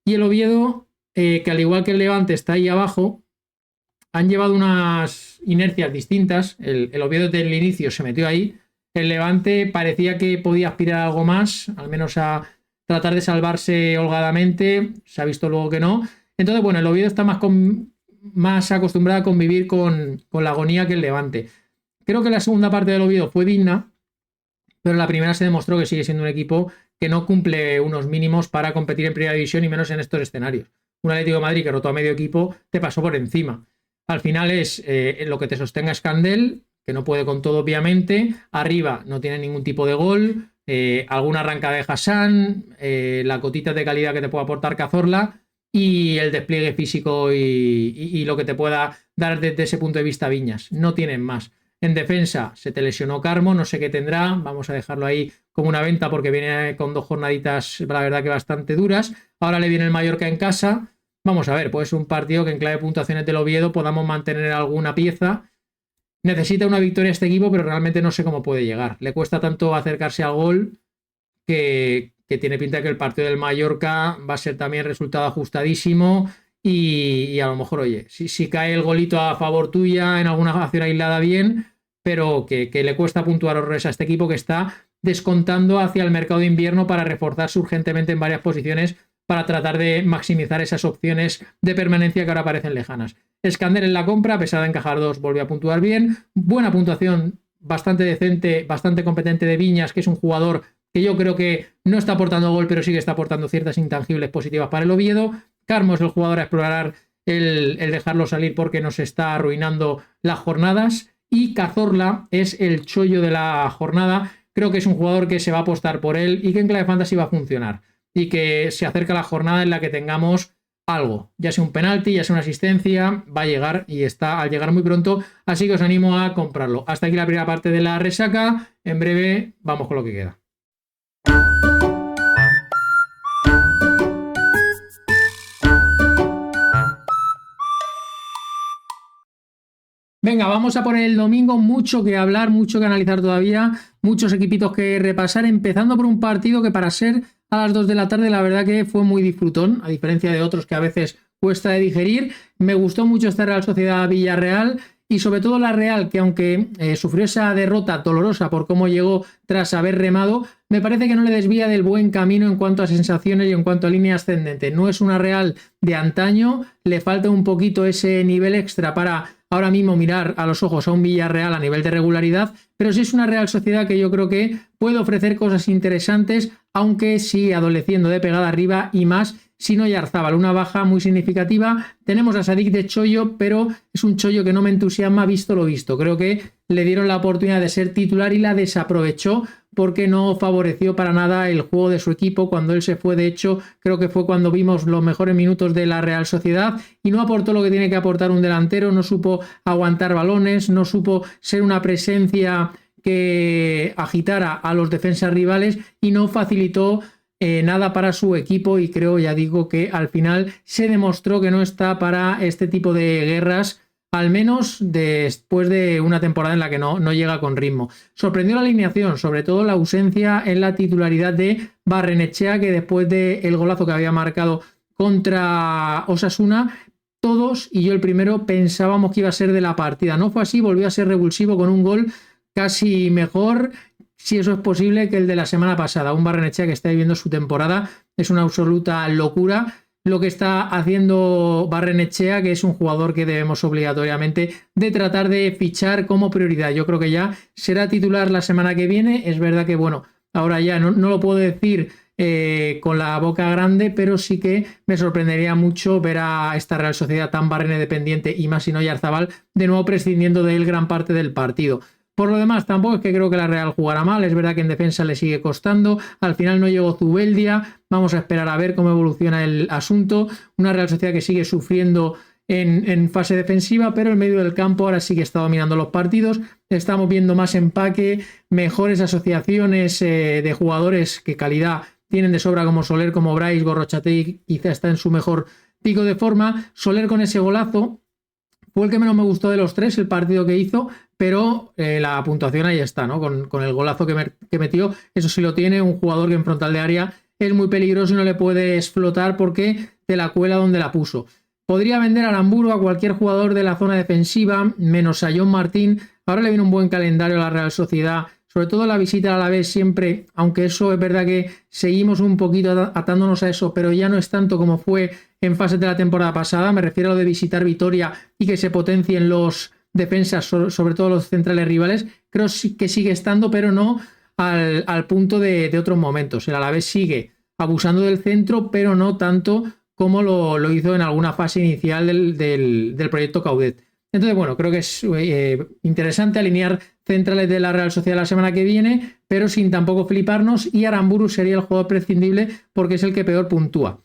[SPEAKER 1] Y el Oviedo, que al igual que el Levante está ahí abajo, han llevado unas inercias distintas. El Oviedo desde el inicio se metió ahí. El Levante parecía que podía aspirar a algo más, al menos a tratar de salvarse holgadamente. Se ha visto luego que no. Entonces, bueno, el Oviedo está más acostumbrado a convivir con la agonía que el Levante. Creo que la segunda parte del Oviedo fue digna, pero la primera se demostró que sigue siendo un equipo que no cumple unos mínimos para competir en primera división y menos en estos escenarios. Un Atlético de Madrid que rotó a medio equipo te pasó por encima. Al final es lo que te sostenga es Candel, que no puede con todo obviamente. Arriba no tiene ningún tipo de gol. Alguna arrancada de Hassan, la cotita de calidad que te puede aportar Cazorla y el despliegue físico y lo que te pueda dar desde ese punto de vista Viñas. No tienen más. En defensa se te lesionó Carmo, no sé qué tendrá, vamos a dejarlo ahí como una venta porque viene con 2 jornaditas, la verdad que bastante duras. Ahora le viene el Mallorca en casa. Vamos a ver, pues un partido que en clave de puntuaciones del Oviedo podamos mantener alguna pieza. Necesita una victoria este equipo, pero realmente no sé cómo puede llegar. Le cuesta tanto acercarse al gol que tiene pinta de que el partido del Mallorca va a ser también resultado ajustadísimo y a lo mejor, oye, si cae el golito a favor tuya en alguna acción aislada bien, pero que le cuesta puntuar horrores a este equipo que está descontando hacia el mercado de invierno para reforzarse urgentemente en varias posiciones para tratar de maximizar esas opciones de permanencia que ahora parecen lejanas. Escandel en la compra, a pesar de encajar 2, volvió a puntuar bien. Buena puntuación, bastante decente, bastante competente de Viñas, que es un jugador que yo creo que no está aportando gol, pero sí que está aportando ciertas intangibles positivas para el Oviedo. Carmo es el jugador a explorar el dejarlo salir porque nos está arruinando las jornadas. Y Cazorla es el chollo de la jornada. Creo que es un jugador que se va a apostar por él y que en clave fantasy va a funcionar. Y que se acerca la jornada en la que tengamos algo, ya sea un penalti, ya sea una asistencia, va a llegar y está al llegar muy pronto, así que os animo a comprarlo. Hasta aquí la primera parte de la resaca, en breve vamos con lo que queda. Venga, vamos a poner el domingo, mucho que hablar, mucho que analizar todavía, muchos equipitos que repasar, empezando por un partido que para ser a las 2 de la tarde la verdad que fue muy disfrutón, a diferencia de otros que a veces cuesta de digerir. Me gustó mucho esta Real Sociedad Villarreal y sobre todo la Real, que aunque sufrió esa derrota dolorosa por cómo llegó tras haber remado, me parece que no le desvía del buen camino en cuanto a sensaciones y en cuanto a línea ascendente. No es una Real de antaño, le falta un poquito ese nivel extra para ahora mismo mirar a los ojos a un Villarreal a nivel de regularidad, pero sí es una Real Sociedad que yo creo que puede ofrecer cosas interesantes, aunque sí adoleciendo de pegada arriba y más si no Yarzábal, una baja muy significativa. Tenemos a Sadik de chollo, pero es un chollo que no me entusiasma visto lo visto. Creo que le dieron la oportunidad de ser titular y la desaprovechó porque no favoreció para nada el juego de su equipo cuando él se fue. De hecho, creo que fue cuando vimos los mejores minutos de la Real Sociedad y no aportó lo que tiene que aportar un delantero, no supo aguantar balones, no supo ser una presencia que agitara a los defensas rivales y no facilitó nada para su equipo, y creo, ya digo, que al final se demostró que no está para este tipo de guerras, al menos después de una temporada en la que no llega con ritmo. Sorprendió la alineación, sobre todo la ausencia en la titularidad de Barrenechea, que después del golazo que había marcado contra Osasuna, todos, y yo el primero, pensábamos que iba a ser de la partida. No fue así, volvió a ser revulsivo con un gol casi mejor, si eso es posible, que el de la semana pasada. Un Barrenechea que está viviendo su temporada, es una absoluta locura lo que está haciendo Barrenechea, que es un jugador que debemos obligatoriamente de tratar de fichar como prioridad. Yo creo que ya será titular la semana que viene. Es verdad que, bueno, ahora ya no lo puedo decir con la boca grande, pero sí que me sorprendería mucho ver a esta Real Sociedad tan Barrene dependiente, y más si no Oyarzabal, de nuevo prescindiendo de él gran parte del partido. Por lo demás, tampoco es que creo que la Real jugará mal. Es verdad que en defensa le sigue costando. Al final no llegó Zubeldia. Vamos a esperar a ver cómo evoluciona el asunto. Una Real Sociedad que sigue sufriendo en fase defensiva, pero el medio del campo ahora sí que está dominando los partidos. Estamos viendo más empaque, mejores asociaciones de jugadores que calidad tienen de sobra, como Soler, como Brais, Gorrotxategi quizá está en su mejor pico de forma. Soler con ese golazo fue el que menos me gustó de los tres, el partido que hizo, pero la puntuación ahí está, ¿no? Con el golazo que metió, eso sí lo tiene. Un jugador que en frontal de área es muy peligroso y no le puede explotar porque te la cuela donde la puso. Podría vender a Aramburu, a cualquier jugador de la zona defensiva, menos a John Martín. Ahora le viene un buen calendario a la Real Sociedad, sobre todo la visita a la vez siempre, aunque eso es verdad que seguimos un poquito atándonos a eso, pero ya no es tanto como fue en fases de la temporada pasada. Me refiero a lo de visitar Vitoria y que se potencien los defensas, sobre todo los centrales rivales. Creo que sigue estando, pero no al punto de otros momentos. El Alavés sigue abusando del centro, pero no tanto como lo hizo en alguna fase inicial del proyecto Caudet. Entonces, bueno, creo que es interesante alinear centrales de la Real Sociedad la semana que viene, pero sin tampoco fliparnos, y Aramburu sería el jugador prescindible porque es el que peor puntúa.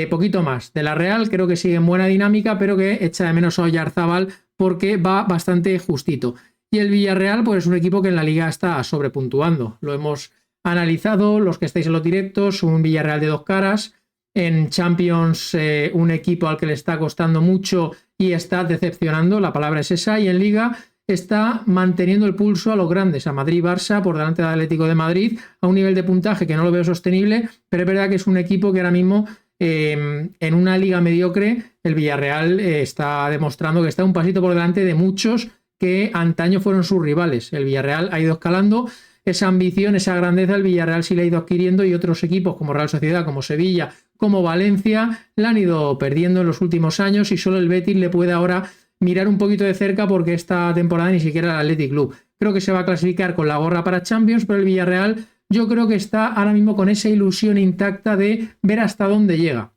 [SPEAKER 1] Poquito más. De la Real creo que sigue en buena dinámica, pero que echa de menos a Oyarzabal porque va bastante justito. Y el Villarreal, pues es un equipo que en la Liga está sobrepuntuando. Lo hemos analizado, los que estáis en los directos, un Villarreal de dos caras. En Champions, un equipo al que le está costando mucho y está decepcionando, la palabra es esa, y en Liga está manteniendo el pulso a los grandes, a Madrid y Barça, por delante del Atlético de Madrid, a un nivel de puntaje que no lo veo sostenible, pero es verdad que es un equipo que ahora mismo, en una liga mediocre, el Villarreal está demostrando que está un pasito por delante de muchos que antaño fueron sus rivales. El Villarreal ha ido escalando. Esa ambición, esa grandeza, el Villarreal sí la ha ido adquiriendo, y otros equipos como Real Sociedad, como Sevilla, como Valencia, la han ido perdiendo en los últimos años, y solo el Betis le puede ahora mirar un poquito de cerca porque esta temporada ni siquiera el Athletic Club. Creo que se va a clasificar con la gorra para Champions, pero el Villarreal yo creo que está ahora mismo con esa ilusión intacta de ver hasta dónde llega.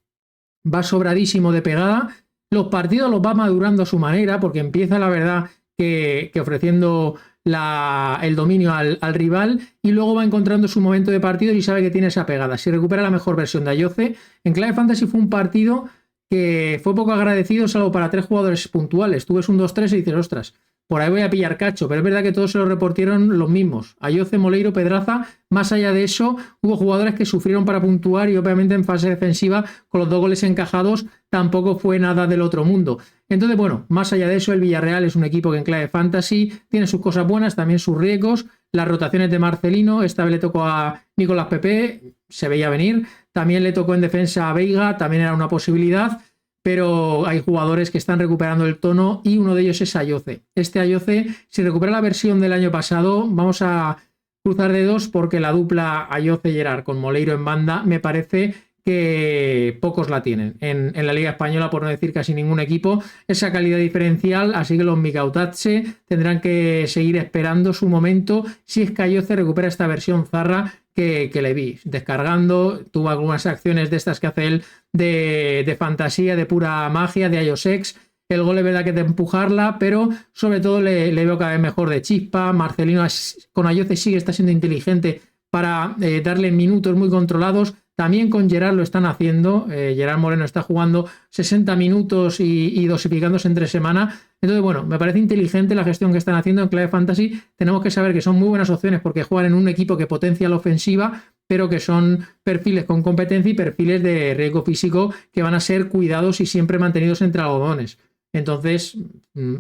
[SPEAKER 1] Va sobradísimo de pegada, los partidos los va madurando a su manera, porque empieza, la verdad, que ofreciendo el dominio al rival, y luego va encontrando su momento de partido y sabe que tiene esa pegada. Si recupera la mejor versión de Ayoce, en clave fantasy fue un partido que fue poco agradecido, salvo para tres jugadores puntuales. Tú ves un 2-3 y dices, ostras, por ahí voy a pillar cacho, pero es verdad que todos se lo reportaron los mismos: Ayoce, Moleiro, Pedraza. Más allá de eso, hubo jugadores que sufrieron para puntuar, y obviamente en fase defensiva, con los 2 goles encajados, tampoco fue nada del otro mundo. Entonces, bueno, más allá de eso, el Villarreal es un equipo que en clave fantasy tiene sus cosas buenas, también sus riesgos. Las rotaciones de Marcelino, esta vez le tocó a Nicolás Pepe, se veía venir. También le tocó en defensa a Veiga, también era una posibilidad, pero hay jugadores que están recuperando el tono, y uno de ellos es Ayoce. Este Ayoce, si recupera la versión del año pasado, vamos a cruzar dedos, porque la dupla Ayoce-Gerard con Moleiro en banda me parece que pocos la tienen en la Liga Española, por no decir casi ningún equipo, esa calidad diferencial. Así que los Mikautadze tendrán que seguir esperando su momento, si es que Ayoce recupera esta versión zarra que le vi descargando. Tuvo algunas acciones de estas que hace él de fantasía, de pura magia, de Ayosex. El gol es verdad que de empujarla, pero sobre todo le veo cada vez mejor de chispa. Marcelino con Ayoce está siendo inteligente para darle minutos muy controlados. También con Gerard lo están haciendo. Gerard Moreno está jugando 60 minutos y dosificándose entre semana. Entonces, bueno, me parece inteligente la gestión que están haciendo en clave fantasy. Tenemos que saber que son muy buenas opciones porque juegan en un equipo que potencia la ofensiva, pero que son perfiles con competencia y perfiles de riesgo físico que van a ser cuidados y siempre mantenidos entre algodones. Entonces,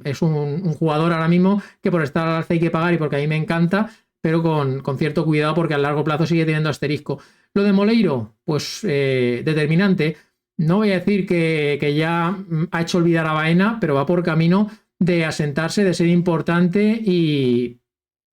[SPEAKER 1] es un jugador ahora mismo que por estar al alza hay que pagar y porque a mí me encanta, pero con cierto cuidado porque a largo plazo sigue teniendo asterisco. Lo de Moleiro, pues determinante. No voy a decir que ya ha hecho olvidar a Baena, pero va por camino de asentarse, de ser importante y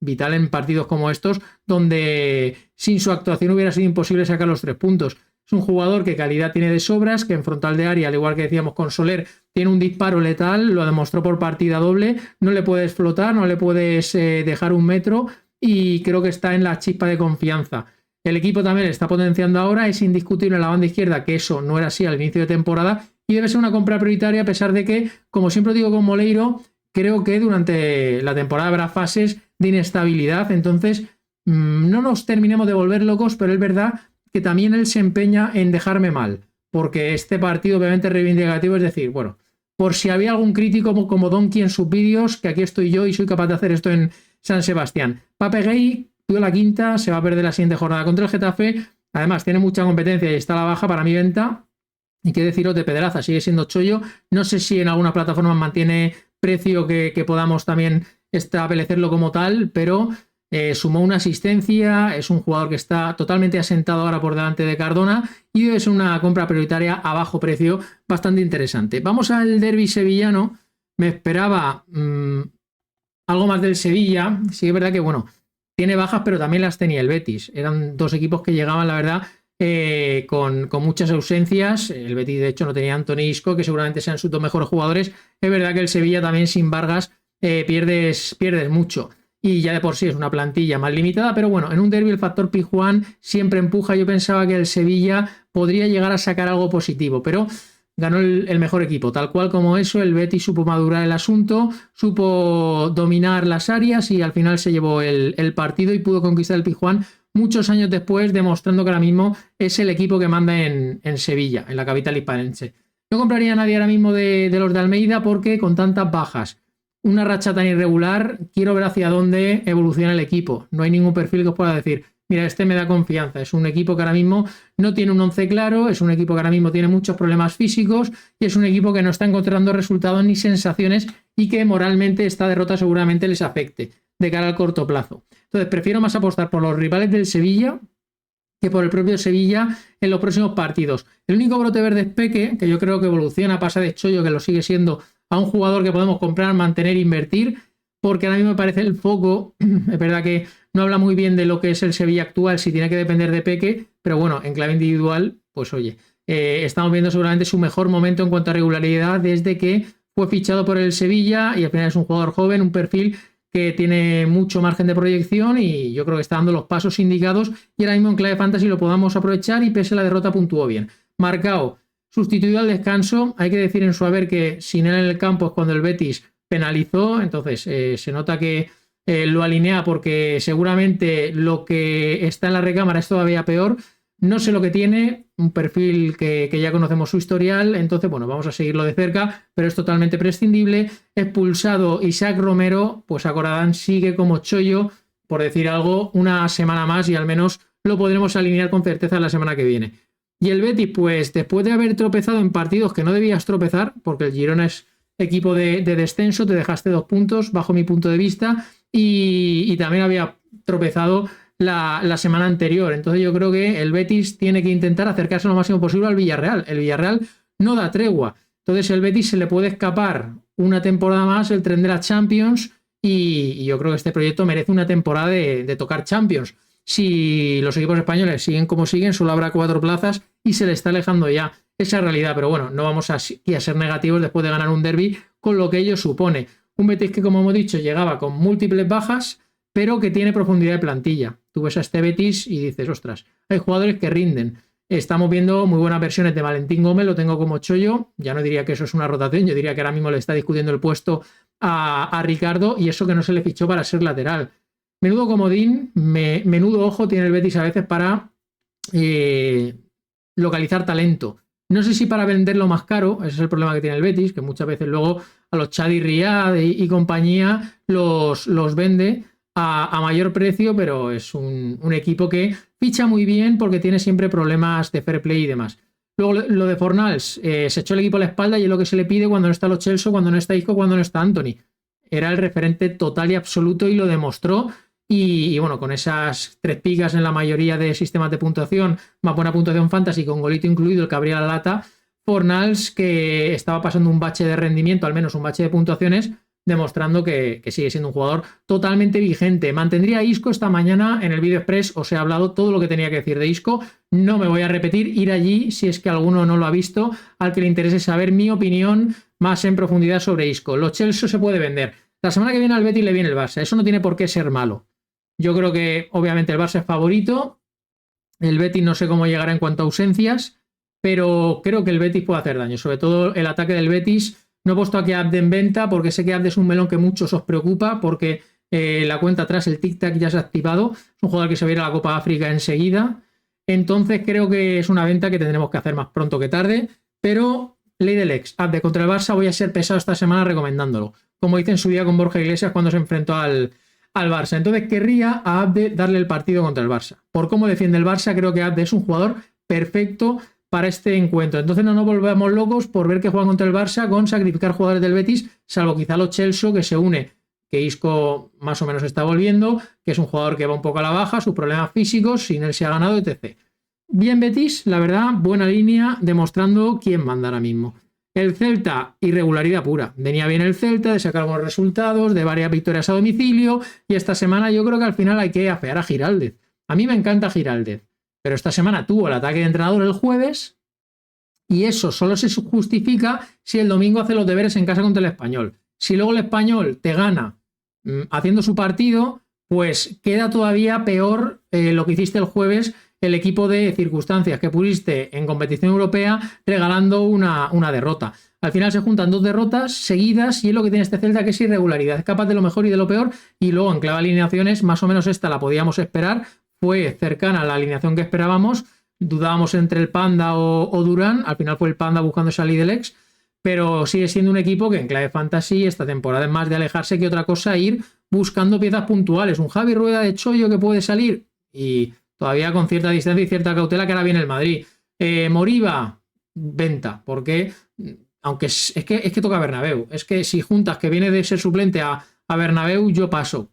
[SPEAKER 1] vital en partidos como estos, donde sin su actuación hubiera sido imposible sacar los 3 puntos. Es un jugador que calidad tiene de sobras, que en frontal de área, al igual que decíamos con Soler, tiene un disparo letal, lo demostró por partida doble, no le puedes flotar, no le puedes dejar un metro y creo que está en la chispa de confianza. El equipo también está potenciando ahora, es indiscutible en la banda izquierda que eso no era así al inicio de temporada y debe ser una compra prioritaria a pesar de que, como siempre digo con Moleiro, creo que durante la temporada habrá fases de inestabilidad, entonces no nos terminemos de volver locos, pero es verdad que también él se empeña en dejarme mal, porque este partido obviamente es reivindicativo, es decir, bueno, por si había algún crítico como Donkey en sus vídeos, que aquí estoy yo y soy capaz de hacer esto en San Sebastián. Pape Gay dio la quinta, se va a perder la siguiente jornada contra el Getafe, además tiene mucha competencia y está a la baja para mi venta. Y qué deciros de Pedraza, sigue siendo chollo, no sé si en alguna plataforma mantiene precio que podamos también establecerlo como tal, pero sumó una asistencia, es un jugador que está totalmente asentado ahora por delante de Cardona y debe ser una compra prioritaria a bajo precio bastante interesante. Vamos al derbi sevillano, me esperaba algo más del Sevilla, sí es verdad que bueno, tiene bajas pero también las tenía el Betis, eran 2 equipos que llegaban la verdad con muchas ausencias. El Betis de hecho no tenía a Anthony Isco, que seguramente sean sus 2 mejores jugadores. Es verdad que el Sevilla también sin Vargas pierdes mucho y ya de por sí es una plantilla más limitada, pero bueno, en un derbi el factor Pizjuán siempre empuja. Yo pensaba que el Sevilla podría llegar a sacar algo positivo, pero ganó el mejor equipo, tal cual como eso. El Betis supo madurar el asunto, supo dominar las áreas y al final se llevó el partido y pudo conquistar el Pizjuán muchos años después, demostrando que ahora mismo es el equipo que manda en Sevilla, en la capital hispalense. No compraría a nadie ahora mismo de los de Almeida porque con tantas bajas, una racha tan irregular, quiero ver hacia dónde evoluciona el equipo. No hay ningún perfil que os pueda decir, mira, este me da confianza. Es un equipo que ahora mismo no tiene un once claro, es un equipo que ahora mismo tiene muchos problemas físicos y es un equipo que no está encontrando resultados ni sensaciones y que moralmente esta derrota seguramente les afecte de cara al corto plazo. Entonces prefiero más apostar por los rivales del Sevilla que por el propio Sevilla en los próximos partidos. El único brote verde es Peque, que yo creo que evoluciona, pasa de chollo, que lo sigue siendo, a un jugador que podemos comprar, mantener, invertir, porque ahora mismo me parece el foco. Es verdad que no habla muy bien de lo que es el Sevilla actual, si tiene que depender de Peque, pero bueno, en clave individual, pues oye, estamos viendo seguramente su mejor momento en cuanto a regularidad desde que fue fichado por el Sevilla y al final es un jugador joven, un perfil que tiene mucho margen de proyección y yo creo que está dando los pasos indicados y ahora mismo en clave fantasy lo podamos aprovechar y pese a la derrota puntuó bien. Marcao, sustituido al descanso, hay que decir en su haber que sin él en el campo es cuando el Betis penalizó, entonces se nota que lo alinea porque seguramente lo que está en la recámara es todavía peor. No sé lo que tiene, un perfil que ya conocemos su historial, entonces bueno, vamos a seguirlo de cerca, pero es totalmente prescindible. Expulsado Isaac Romero, pues Akoradán sigue como chollo, por decir algo, una semana más y al menos lo podremos alinear con certeza la semana que viene. Y el Betis, pues después de haber tropezado en partidos que no debías tropezar, porque el Girona es equipo de descenso, te dejaste 2 puntos bajo mi punto de vista y también había tropezado la semana anterior. Entonces yo creo que el Betis tiene que intentar acercarse lo máximo posible al Villarreal. El Villarreal no da tregua. Entonces el Betis se le puede escapar una temporada más el tren de la Champions y yo creo que este proyecto merece una temporada de tocar Champions. Si los equipos españoles siguen como siguen, solo habrá 4 plazas y se le está alejando ya esa realidad. Pero bueno, no vamos a ser negativos después de ganar un derbi con lo que ello supone. Un Betis que, como hemos dicho, llegaba con múltiples bajas, pero que tiene profundidad de plantilla. Tú ves a este Betis y dices, ostras, hay jugadores que rinden. Estamos viendo muy buenas versiones de Valentín Gómez, lo tengo como chollo. Ya no diría que eso es una rotación, yo diría que ahora mismo le está discutiendo el puesto a Ricardo y eso que no se le fichó para ser lateral. Menudo comodín, menudo ojo tiene el Betis a veces para localizar talento. No sé si para venderlo más caro, ese es el problema que tiene el Betis, que muchas veces luego a los Chadi Riad y compañía los vende a mayor precio, pero es un equipo que ficha muy bien porque tiene siempre problemas de fair play y demás. Luego lo de Fornals, se echó el equipo a la espalda y es lo que se le pide cuando no está Lo Celso, cuando no está Isco, cuando no está Anthony. Era el referente total y absoluto y lo demostró. Y bueno, con esas 3 picas en la mayoría de sistemas de puntuación, más buena puntuación fantasy, con golito incluido, el que abría la lata, Fornals, que estaba pasando un bache de rendimiento, al menos un bache de puntuaciones, demostrando que sigue siendo un jugador totalmente vigente. Mantendría a Isco esta mañana en el Video Express, os he hablado todo lo que tenía que decir de Isco, no me voy a repetir, ir allí si es que alguno no lo ha visto, al que le interese saber mi opinión más en profundidad sobre Isco. Lo Chelsea se puede vender. La semana que viene al Betis le viene el Barça, eso no tiene por qué ser malo. Yo creo que obviamente el Barça es favorito, el Betis no sé cómo llegará en cuanto a ausencias, pero creo que el Betis puede hacer daño, sobre todo el ataque del Betis. No he puesto aquí a Abde en venta porque sé que Abde es un melón que muchos os preocupa porque la cuenta atrás, el tic-tac ya se ha activado, es un jugador que se va a ir a la Copa África enseguida, entonces creo que es una venta que tendremos que hacer más pronto que tarde, pero ley del ex, Abde contra el Barça, voy a ser pesado esta semana recomendándolo, como hice en su día con Borja Iglesias cuando se enfrentó al Barça. Entonces querría a Abde darle el partido contra el Barça. Por cómo defiende el Barça, creo que Abde es un jugador perfecto para este encuentro. Entonces no nos volvamos locos por ver que juegan contra el Barça con sacrificar jugadores del Betis, salvo quizá Lo Celso, que se une, que Isco más o menos está volviendo, que es un jugador que va un poco a la baja, sus problemas físicos, sin él se ha ganado, etc. Bien Betis, la verdad, buena línea, demostrando quién manda ahora mismo. El Celta, irregularidad pura. Venía bien el Celta de sacar buenos resultados, de varias victorias a domicilio, y esta semana yo creo que al final hay que afear a Giraldez. A mí me encanta Giraldez, pero esta semana tuvo el ataque de entrenador el jueves, y eso solo se justifica si el domingo hace los deberes en casa contra el Español. Si luego el Español te gana haciendo su partido, pues queda todavía peor lo que hiciste el jueves, el equipo de circunstancias que pusiste en competición europea regalando una derrota. Al final se juntan 2 derrotas seguidas y es lo que tiene este Celta, que es irregularidad, es capaz de lo mejor y de lo peor, y luego en clave alineaciones, más o menos esta la podíamos esperar, fue cercana a la alineación que esperábamos, dudábamos entre el Panda o Durán, al final fue el Panda buscando salir del ex, pero sigue siendo un equipo que en clave fantasy esta temporada es más de alejarse que otra cosa, ir buscando piezas puntuales, un Javi Rueda de chollo que puede salir y todavía con cierta distancia y cierta cautela, que ahora viene el Madrid. Moriba, venta, porque aunque es que toca Bernabéu, es que si juntas que viene de ser suplente a Bernabéu, yo paso.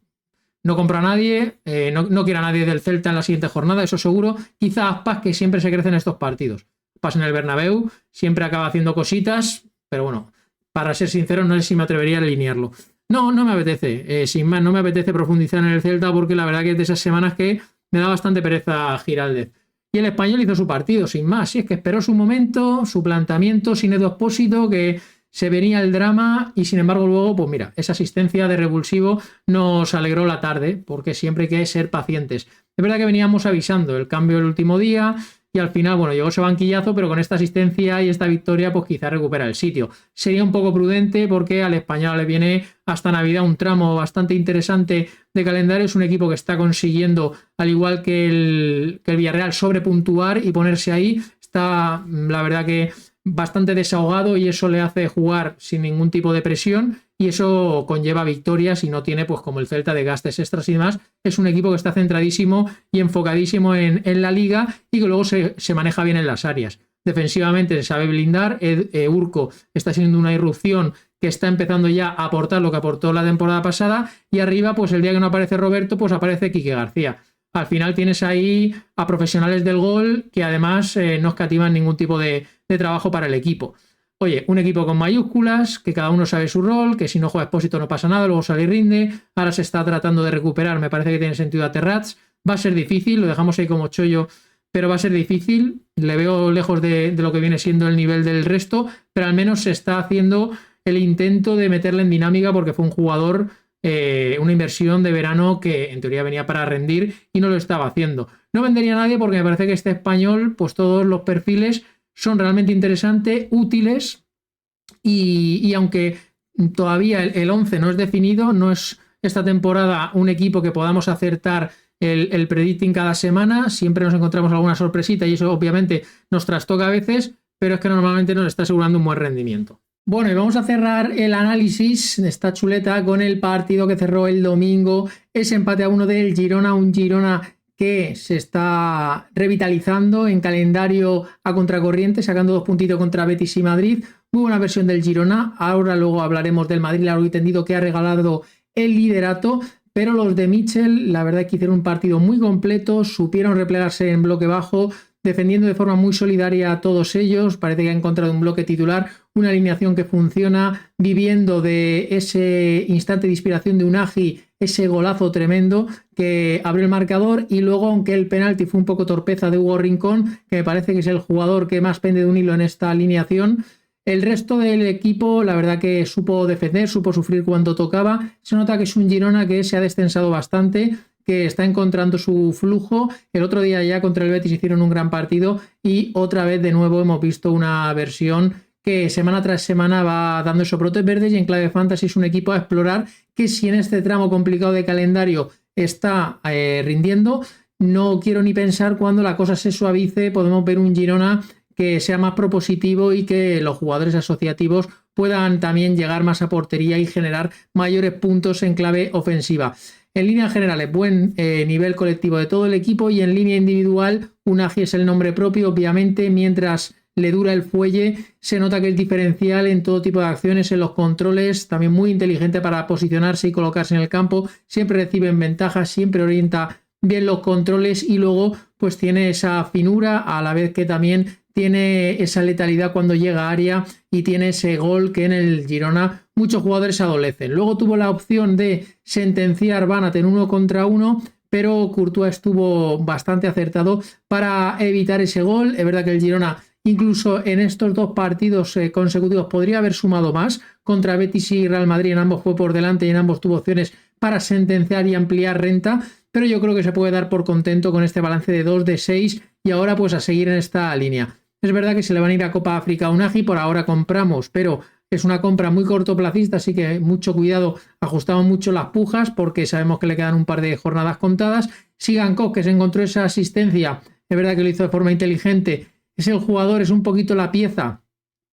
[SPEAKER 1] No compro a nadie, no quiero a nadie del Celta en la siguiente jornada, eso seguro. Quizá Aspas, que siempre se crece en estos partidos. Pasa en el Bernabéu, siempre acaba haciendo cositas, pero bueno, para ser sincero, no sé si me atrevería a alinearlo. No me apetece, sin más, no me apetece profundizar en el Celta porque la verdad que es de esas semanas que me da bastante pereza Giraldez. Y el Español hizo su partido, sin más. Si es que esperó su momento, su planteamiento sin Edu Expósito, que se venía el drama y sin embargo luego, pues mira, esa asistencia de revulsivo nos alegró la tarde, porque siempre hay que ser pacientes. Es verdad que veníamos avisando el cambio el último día y al final, bueno, llegó ese banquillazo, pero con esta asistencia y esta victoria, pues quizá recupera el sitio. Sería un poco prudente porque al Español le viene hasta Navidad un tramo bastante interesante de calendario. Es un equipo que está consiguiendo, al igual que el Villarreal, sobrepuntuar y ponerse ahí. Está, la verdad que bastante desahogado y eso le hace jugar sin ningún tipo de presión y eso conlleva victorias y no tiene, pues como el Celta, de gastos extras y demás. Es un equipo que está centradísimo y enfocadísimo en la liga y que luego se maneja bien en las áreas. Defensivamente se sabe blindar. Urco está siendo una irrupción que está empezando ya a aportar lo que aportó la temporada pasada, y arriba, pues el día que no aparece Roberto, pues aparece Quique García. Al final tienes ahí a profesionales del gol que además no escatiman ningún tipo de trabajo para el equipo. Oye, un equipo con mayúsculas, que cada uno sabe su rol, que si no juega Expósito no pasa nada, luego sale y rinde. Ahora se está tratando de recuperar, me parece que tiene sentido a Terrats. Va a ser difícil, lo dejamos ahí como chollo, pero va a ser difícil. Le veo lejos de lo que viene siendo el nivel del resto, pero al menos se está haciendo el intento de meterle en dinámica porque fue un jugador, una inversión de verano que en teoría venía para rendir y no lo estaba haciendo. No vendería a nadie porque me parece que este Español, pues todos los perfiles son realmente interesantes, útiles y aunque todavía el 11 no es definido, no es esta temporada un equipo que podamos acertar el predicting cada semana. Siempre nos encontramos alguna sorpresita y eso obviamente nos trastoca a veces, pero es que normalmente nos está asegurando un buen rendimiento. Bueno, y vamos a cerrar el análisis de esta chuleta con el partido que cerró el domingo, ese empate a 1 del Girona, un Girona que se está revitalizando en calendario a contracorriente, sacando 2 puntitos contra Betis y Madrid. Muy buena versión del Girona. Ahora luego hablaremos del Madrid largo y tendido, que ha regalado el liderato, pero los de Michel, la verdad es que hicieron un partido muy completo, supieron replegarse en bloque bajo, defendiendo de forma muy solidaria a todos ellos. Parece que ha encontrado un bloque titular, una alineación que funciona, viviendo de ese instante de inspiración de Unagi, ese golazo tremendo que abrió el marcador, y luego, aunque el penalti fue un poco torpeza de Hugo Rincón, que me parece que es el jugador que más pende de un hilo en esta alineación, el resto del equipo la verdad que supo defender, supo sufrir cuando tocaba. Se nota que es un Girona que se ha descensado bastante, que está encontrando su flujo. El otro día ya contra el Betis hicieron un gran partido y otra vez de nuevo hemos visto una versión que semana tras semana va dando esos brotes verdes, y en clave fantasy es un equipo a explorar, que si en este tramo complicado de calendario está rindiendo, no quiero ni pensar cuando la cosa se suavice podemos ver un Girona que sea más propositivo y que los jugadores asociativos puedan también llegar más a portería y generar mayores puntos en clave ofensiva. En líneas generales, buen nivel colectivo de todo el equipo, y en línea individual, Unagi es el nombre propio, obviamente. Mientras le dura el fuelle, se nota que es diferencial en todo tipo de acciones, en los controles, también muy inteligente para posicionarse y colocarse en el campo, siempre recibe en ventaja, siempre orienta bien los controles, y luego pues tiene esa finura, a la vez que también tiene esa letalidad cuando llega a área, y tiene ese gol que en el Girona muchos jugadores adolecen. Luego tuvo la opción de sentenciar Banat en 1 contra 1, pero Courtois estuvo bastante acertado para evitar ese gol. Es verdad que el Girona, incluso en estos 2 partidos consecutivos, podría haber sumado más. Contra Betis y Real Madrid en ambos fue por delante y en ambos tuvo opciones para sentenciar y ampliar renta, pero yo creo que se puede dar por contento con este balance de 2 de 6, y ahora pues a seguir en esta línea. Es verdad que se le van a ir a Copa África a Unagi, por ahora compramos, pero es una compra muy cortoplacista, así que mucho cuidado, ajustamos mucho las pujas porque sabemos que le quedan un par de jornadas contadas. Sigan Koch, que se encontró esa asistencia, es verdad que lo hizo de forma inteligente, es el jugador, es un poquito la pieza,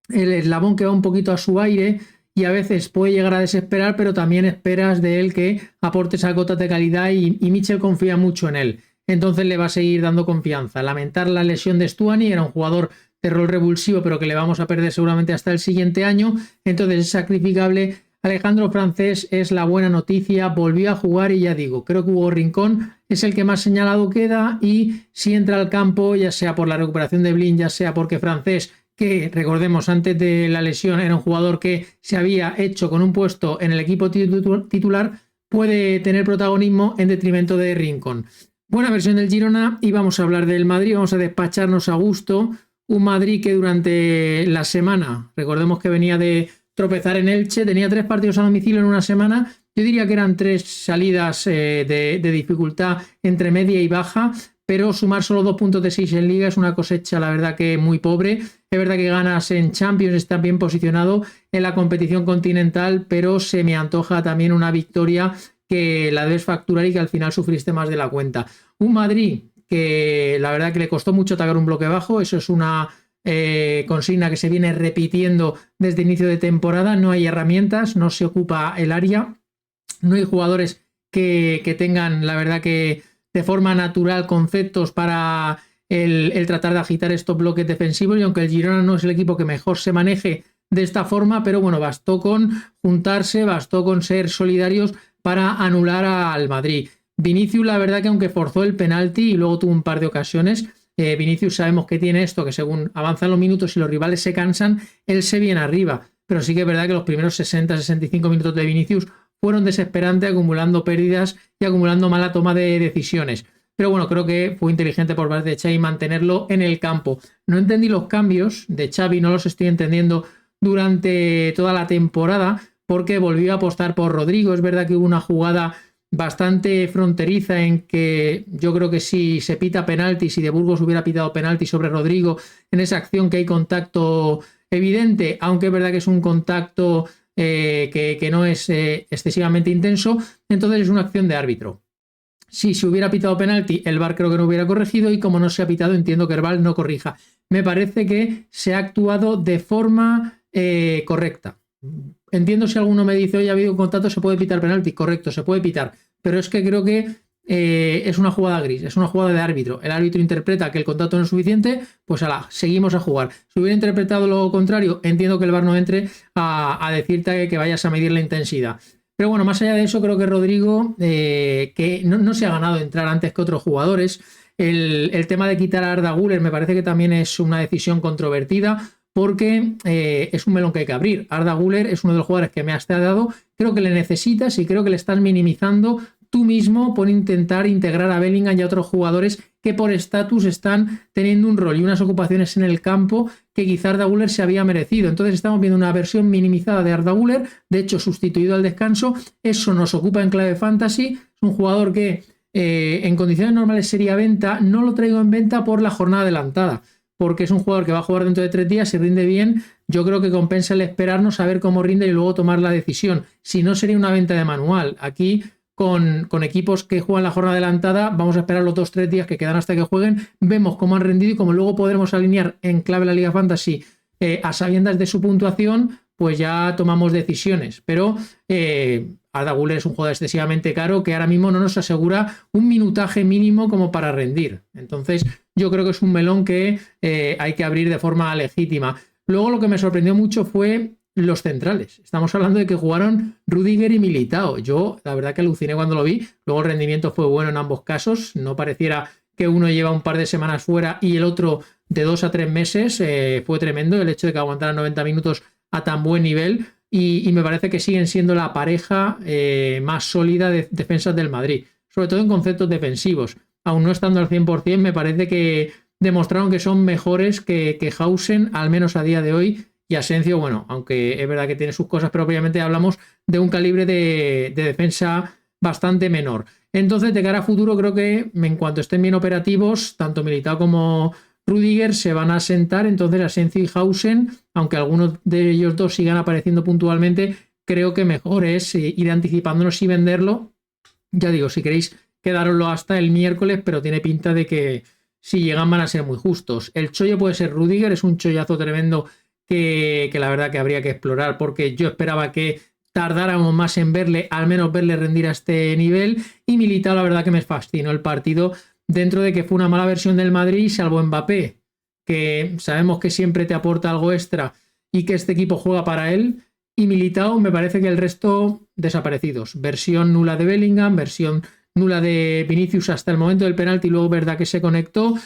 [SPEAKER 1] el eslabón que va un poquito a su aire, y a veces puede llegar a desesperar, pero también esperas de él que aporte esa cota de calidad, y Michel confía mucho en él. Entonces le va a seguir dando confianza. Lamentar la lesión de Stuani, era un jugador de rol revulsivo, pero que le vamos a perder seguramente hasta el siguiente año, entonces es sacrificable. Alejandro Francés es la buena noticia, volvió a jugar, y ya digo, creo que Hugo Rincón es el que más señalado queda, y si entra al campo, ya sea por la recuperación de Blin, ya sea porque Francés, que recordemos antes de la lesión era un jugador que se había hecho con un puesto en el equipo titular, puede tener protagonismo en detrimento de Rincón. Buena versión del Girona, y vamos a hablar del Madrid, vamos a despacharnos a gusto. Un Madrid que durante la semana, recordemos que venía de tropezar en Elche, tenía 3 partidos a domicilio en una semana, yo diría que eran 3 salidas de dificultad entre media y baja, pero sumar solo 2 puntos de 6 en Liga es una cosecha, la verdad, que muy pobre. Es verdad que ganas en Champions, está bien posicionado en la competición continental, pero se me antoja también una victoria que la debes facturar y que al final sufriste más de la cuenta. Un Madrid que la verdad que le costó mucho atacar un bloque bajo, eso es una consigna que se viene repitiendo desde inicio de temporada. No hay herramientas, no se ocupa el área, no hay jugadores que tengan, la verdad, que de forma natural conceptos para el tratar de agitar estos bloques defensivos, y aunque el Girona no es el equipo que mejor se maneje de esta forma, pero bueno, bastó con juntarse, bastó con ser solidarios para anular al Madrid. Vinicius, la verdad que aunque forzó el penalti y luego tuvo un par de ocasiones, Vinicius sabemos que tiene esto, que según avanzan los minutos y los rivales se cansan, él se viene arriba, pero sí que es verdad que los primeros 60-65 minutos de Vinicius fueron desesperantes, acumulando pérdidas y acumulando mala toma de decisiones. Pero bueno, creo que fue inteligente por parte de Xavi mantenerlo en el campo. No entendí los cambios de Xavi, no los estoy entendiendo durante toda la temporada, porque volvió a apostar por Rodrigo. Es verdad que hubo una jugada bastante fronteriza en que yo creo que si se pita penalti, si De Burgos hubiera pitado penalti sobre Rodrigo, en esa acción que hay contacto evidente, aunque es verdad que es un contacto que no es excesivamente intenso, entonces es una acción de árbitro. Si se hubiera pitado penalti, el VAR creo que no hubiera corregido, y como no se ha pitado, entiendo que el VAR no corrija. Me parece que se ha actuado de forma correcta. Entiendo si alguno me dice, oye, ha habido un contacto, se puede pitar penalti. Correcto, se puede pitar, pero es que creo que es una jugada gris, es una jugada de árbitro. El árbitro interpreta que el contacto no es suficiente, pues seguimos a jugar. Si hubiera interpretado lo contrario, entiendo que el VAR no entre a decirte que vayas a medir la intensidad. Pero bueno, más allá de eso, creo que Rodrigo, que no se ha ganado entrar antes que otros jugadores. El tema de quitar a Arda Güler me parece que también es una decisión controvertida, porque es un melón que hay que abrir. Arda Güler es uno de los jugadores que me has dado, creo que le necesitas y creo que le estás minimizando tú mismo por intentar integrar a Bellingham y a otros jugadores que por estatus están teniendo un rol y unas ocupaciones en el campo que quizá Arda Güler se había merecido. Entonces estamos viendo una versión minimizada de Arda Güler, de hecho sustituido al descanso. Eso nos ocupa en clave fantasy. Es un jugador que en condiciones normales sería venta. No lo traigo en venta por la jornada adelantada, porque es un jugador que va a jugar dentro de 3 días y rinde bien. Yo creo que compensa el esperarnos a ver cómo rinde y luego tomar la decisión. Si no, sería una venta de manual. Aquí, con equipos que juegan la jornada adelantada, vamos a esperar los 2-3 días que quedan hasta que jueguen, vemos cómo han rendido y como luego podremos alinear en clave la Liga Fantasy a sabiendas de su puntuación, pues ya tomamos decisiones. Pero Arda Güler es un jugador excesivamente caro que ahora mismo no nos asegura un minutaje mínimo como para rendir. Entonces yo creo que es un melón que hay que abrir de forma legítima. Luego lo que me sorprendió mucho fue los centrales. Estamos hablando de que jugaron Rudiger y Militao. Yo la verdad que aluciné cuando lo vi. Luego el rendimiento fue bueno en ambos casos. No pareciera que uno lleva un par de semanas fuera y el otro de 2 a 3 meses. Fue tremendo el hecho de que aguantaran 90 minutos a tan buen nivel. Y me parece que siguen siendo la pareja más sólida de defensas del Madrid, sobre todo en conceptos defensivos. Aún no estando al 100%, me parece que demostraron que son mejores que Hausen, al menos a día de hoy. Y Asensio, bueno, aunque es verdad que tiene sus cosas, pero obviamente hablamos de un calibre de defensa bastante menor. Entonces, de cara a futuro, creo que en cuanto estén bien operativos, tanto Militao como Rudiger se van a sentar. Entonces, Asensio y Hausen, aunque algunos de ellos dos sigan apareciendo puntualmente, creo que mejor es ir anticipándonos y venderlo. Ya digo, si queréis quedároslo hasta el miércoles, pero tiene pinta de que si llegan van a ser muy justos. El chollo puede ser Rudiger, es un chollazo tremendo que la verdad que habría que explorar, porque yo esperaba que tardáramos más en verle, al menos verle rendir a este nivel. Y Militao, la verdad que me fascinó el partido, dentro de que fue una mala versión del Madrid, salvo Mbappé, que sabemos que siempre te aporta algo extra y que este equipo juega para él. Y Militao, me parece que el resto desaparecidos. Versión nula de Bellingham, versión nula de Vinicius hasta el momento del penalti, luego verdad que se conectó.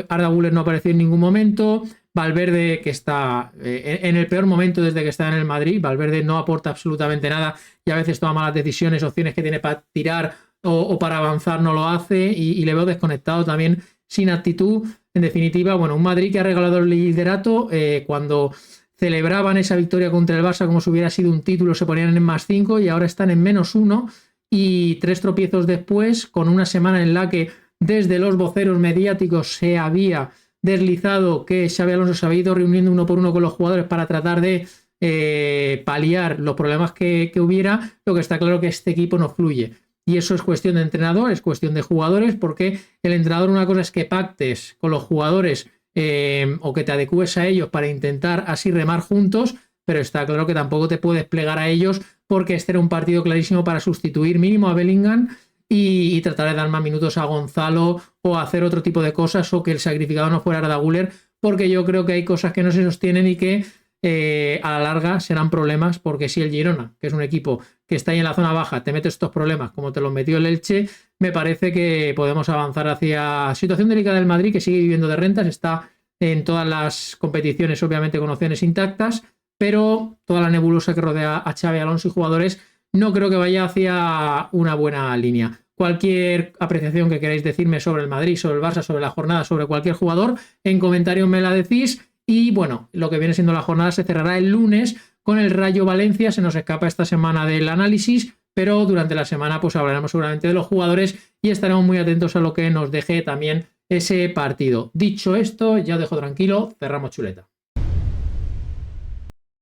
[SPEAKER 1] Arda Güler no apareció en ningún momento. Valverde, que está en el peor momento desde que está en el Madrid. Valverde no aporta absolutamente nada y a veces toma malas decisiones, opciones que tiene para tirar o para avanzar no lo hace, y le veo desconectado también, sin actitud. En definitiva, bueno, un Madrid que ha regalado el liderato. Cuando celebraban esa victoria contra el Barça como si hubiera sido un título, se ponían en +5 y ahora están en -1, y 3 tropiezos después, con una semana en la que desde los voceros mediáticos se había deslizado que Xabi Alonso se había ido reuniendo uno por uno con los jugadores para tratar de paliar los problemas que hubiera. Lo que está claro que este equipo no fluye. Y eso es cuestión de entrenador, es cuestión de jugadores, porque el entrenador, una cosa es que pactes con los jugadores o que te adecues a ellos para intentar así remar juntos, pero está claro que tampoco te puedes plegar a ellos, porque este era un partido clarísimo para sustituir mínimo a Bellingham y tratar de dar más minutos a Gonzalo o hacer otro tipo de cosas, o que el sacrificado no fuera Arda Güler, porque yo creo que hay cosas que no se sostienen y que a la larga serán problemas, porque si el Girona, que es un equipo que está ahí en la zona baja, te mete estos problemas como te los metió el Elche, me parece que podemos avanzar hacia situación delicada del Madrid, que sigue viviendo de rentas, está en todas las competiciones obviamente con opciones intactas, pero toda la nebulosa que rodea a Xabi Alonso y jugadores no creo que vaya hacia una buena línea. Cualquier apreciación que queráis decirme sobre el Madrid, sobre el Barça, sobre la jornada, sobre cualquier jugador, en comentarios me la decís. Y bueno, lo que viene siendo la jornada se cerrará el lunes con el Rayo Valencia. Se nos escapa esta semana del análisis, pero durante la semana pues hablaremos seguramente de los jugadores y estaremos muy atentos a lo que nos deje también ese partido. Dicho esto, ya os dejo tranquilo, cerramos chuleta.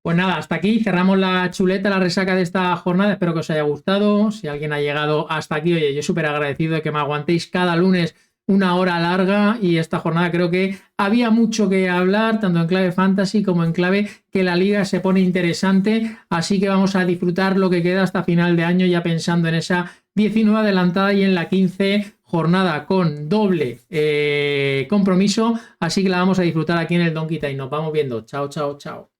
[SPEAKER 1] Pues nada, hasta aquí cerramos la chuleta, la resaca de esta jornada. Espero que os haya gustado. Si alguien ha llegado hasta aquí, oye, yo súper agradecido de que me aguantéis cada lunes una hora larga, y esta jornada creo que había mucho que hablar, tanto en clave fantasy como en clave que la liga se pone interesante, así que vamos a disfrutar lo que queda hasta final de año, ya pensando en esa 19 adelantada y en la 15 jornada con doble compromiso, así que la vamos a disfrutar aquí en el Donkey Time. Nos vamos viendo. Chao, chao, chao.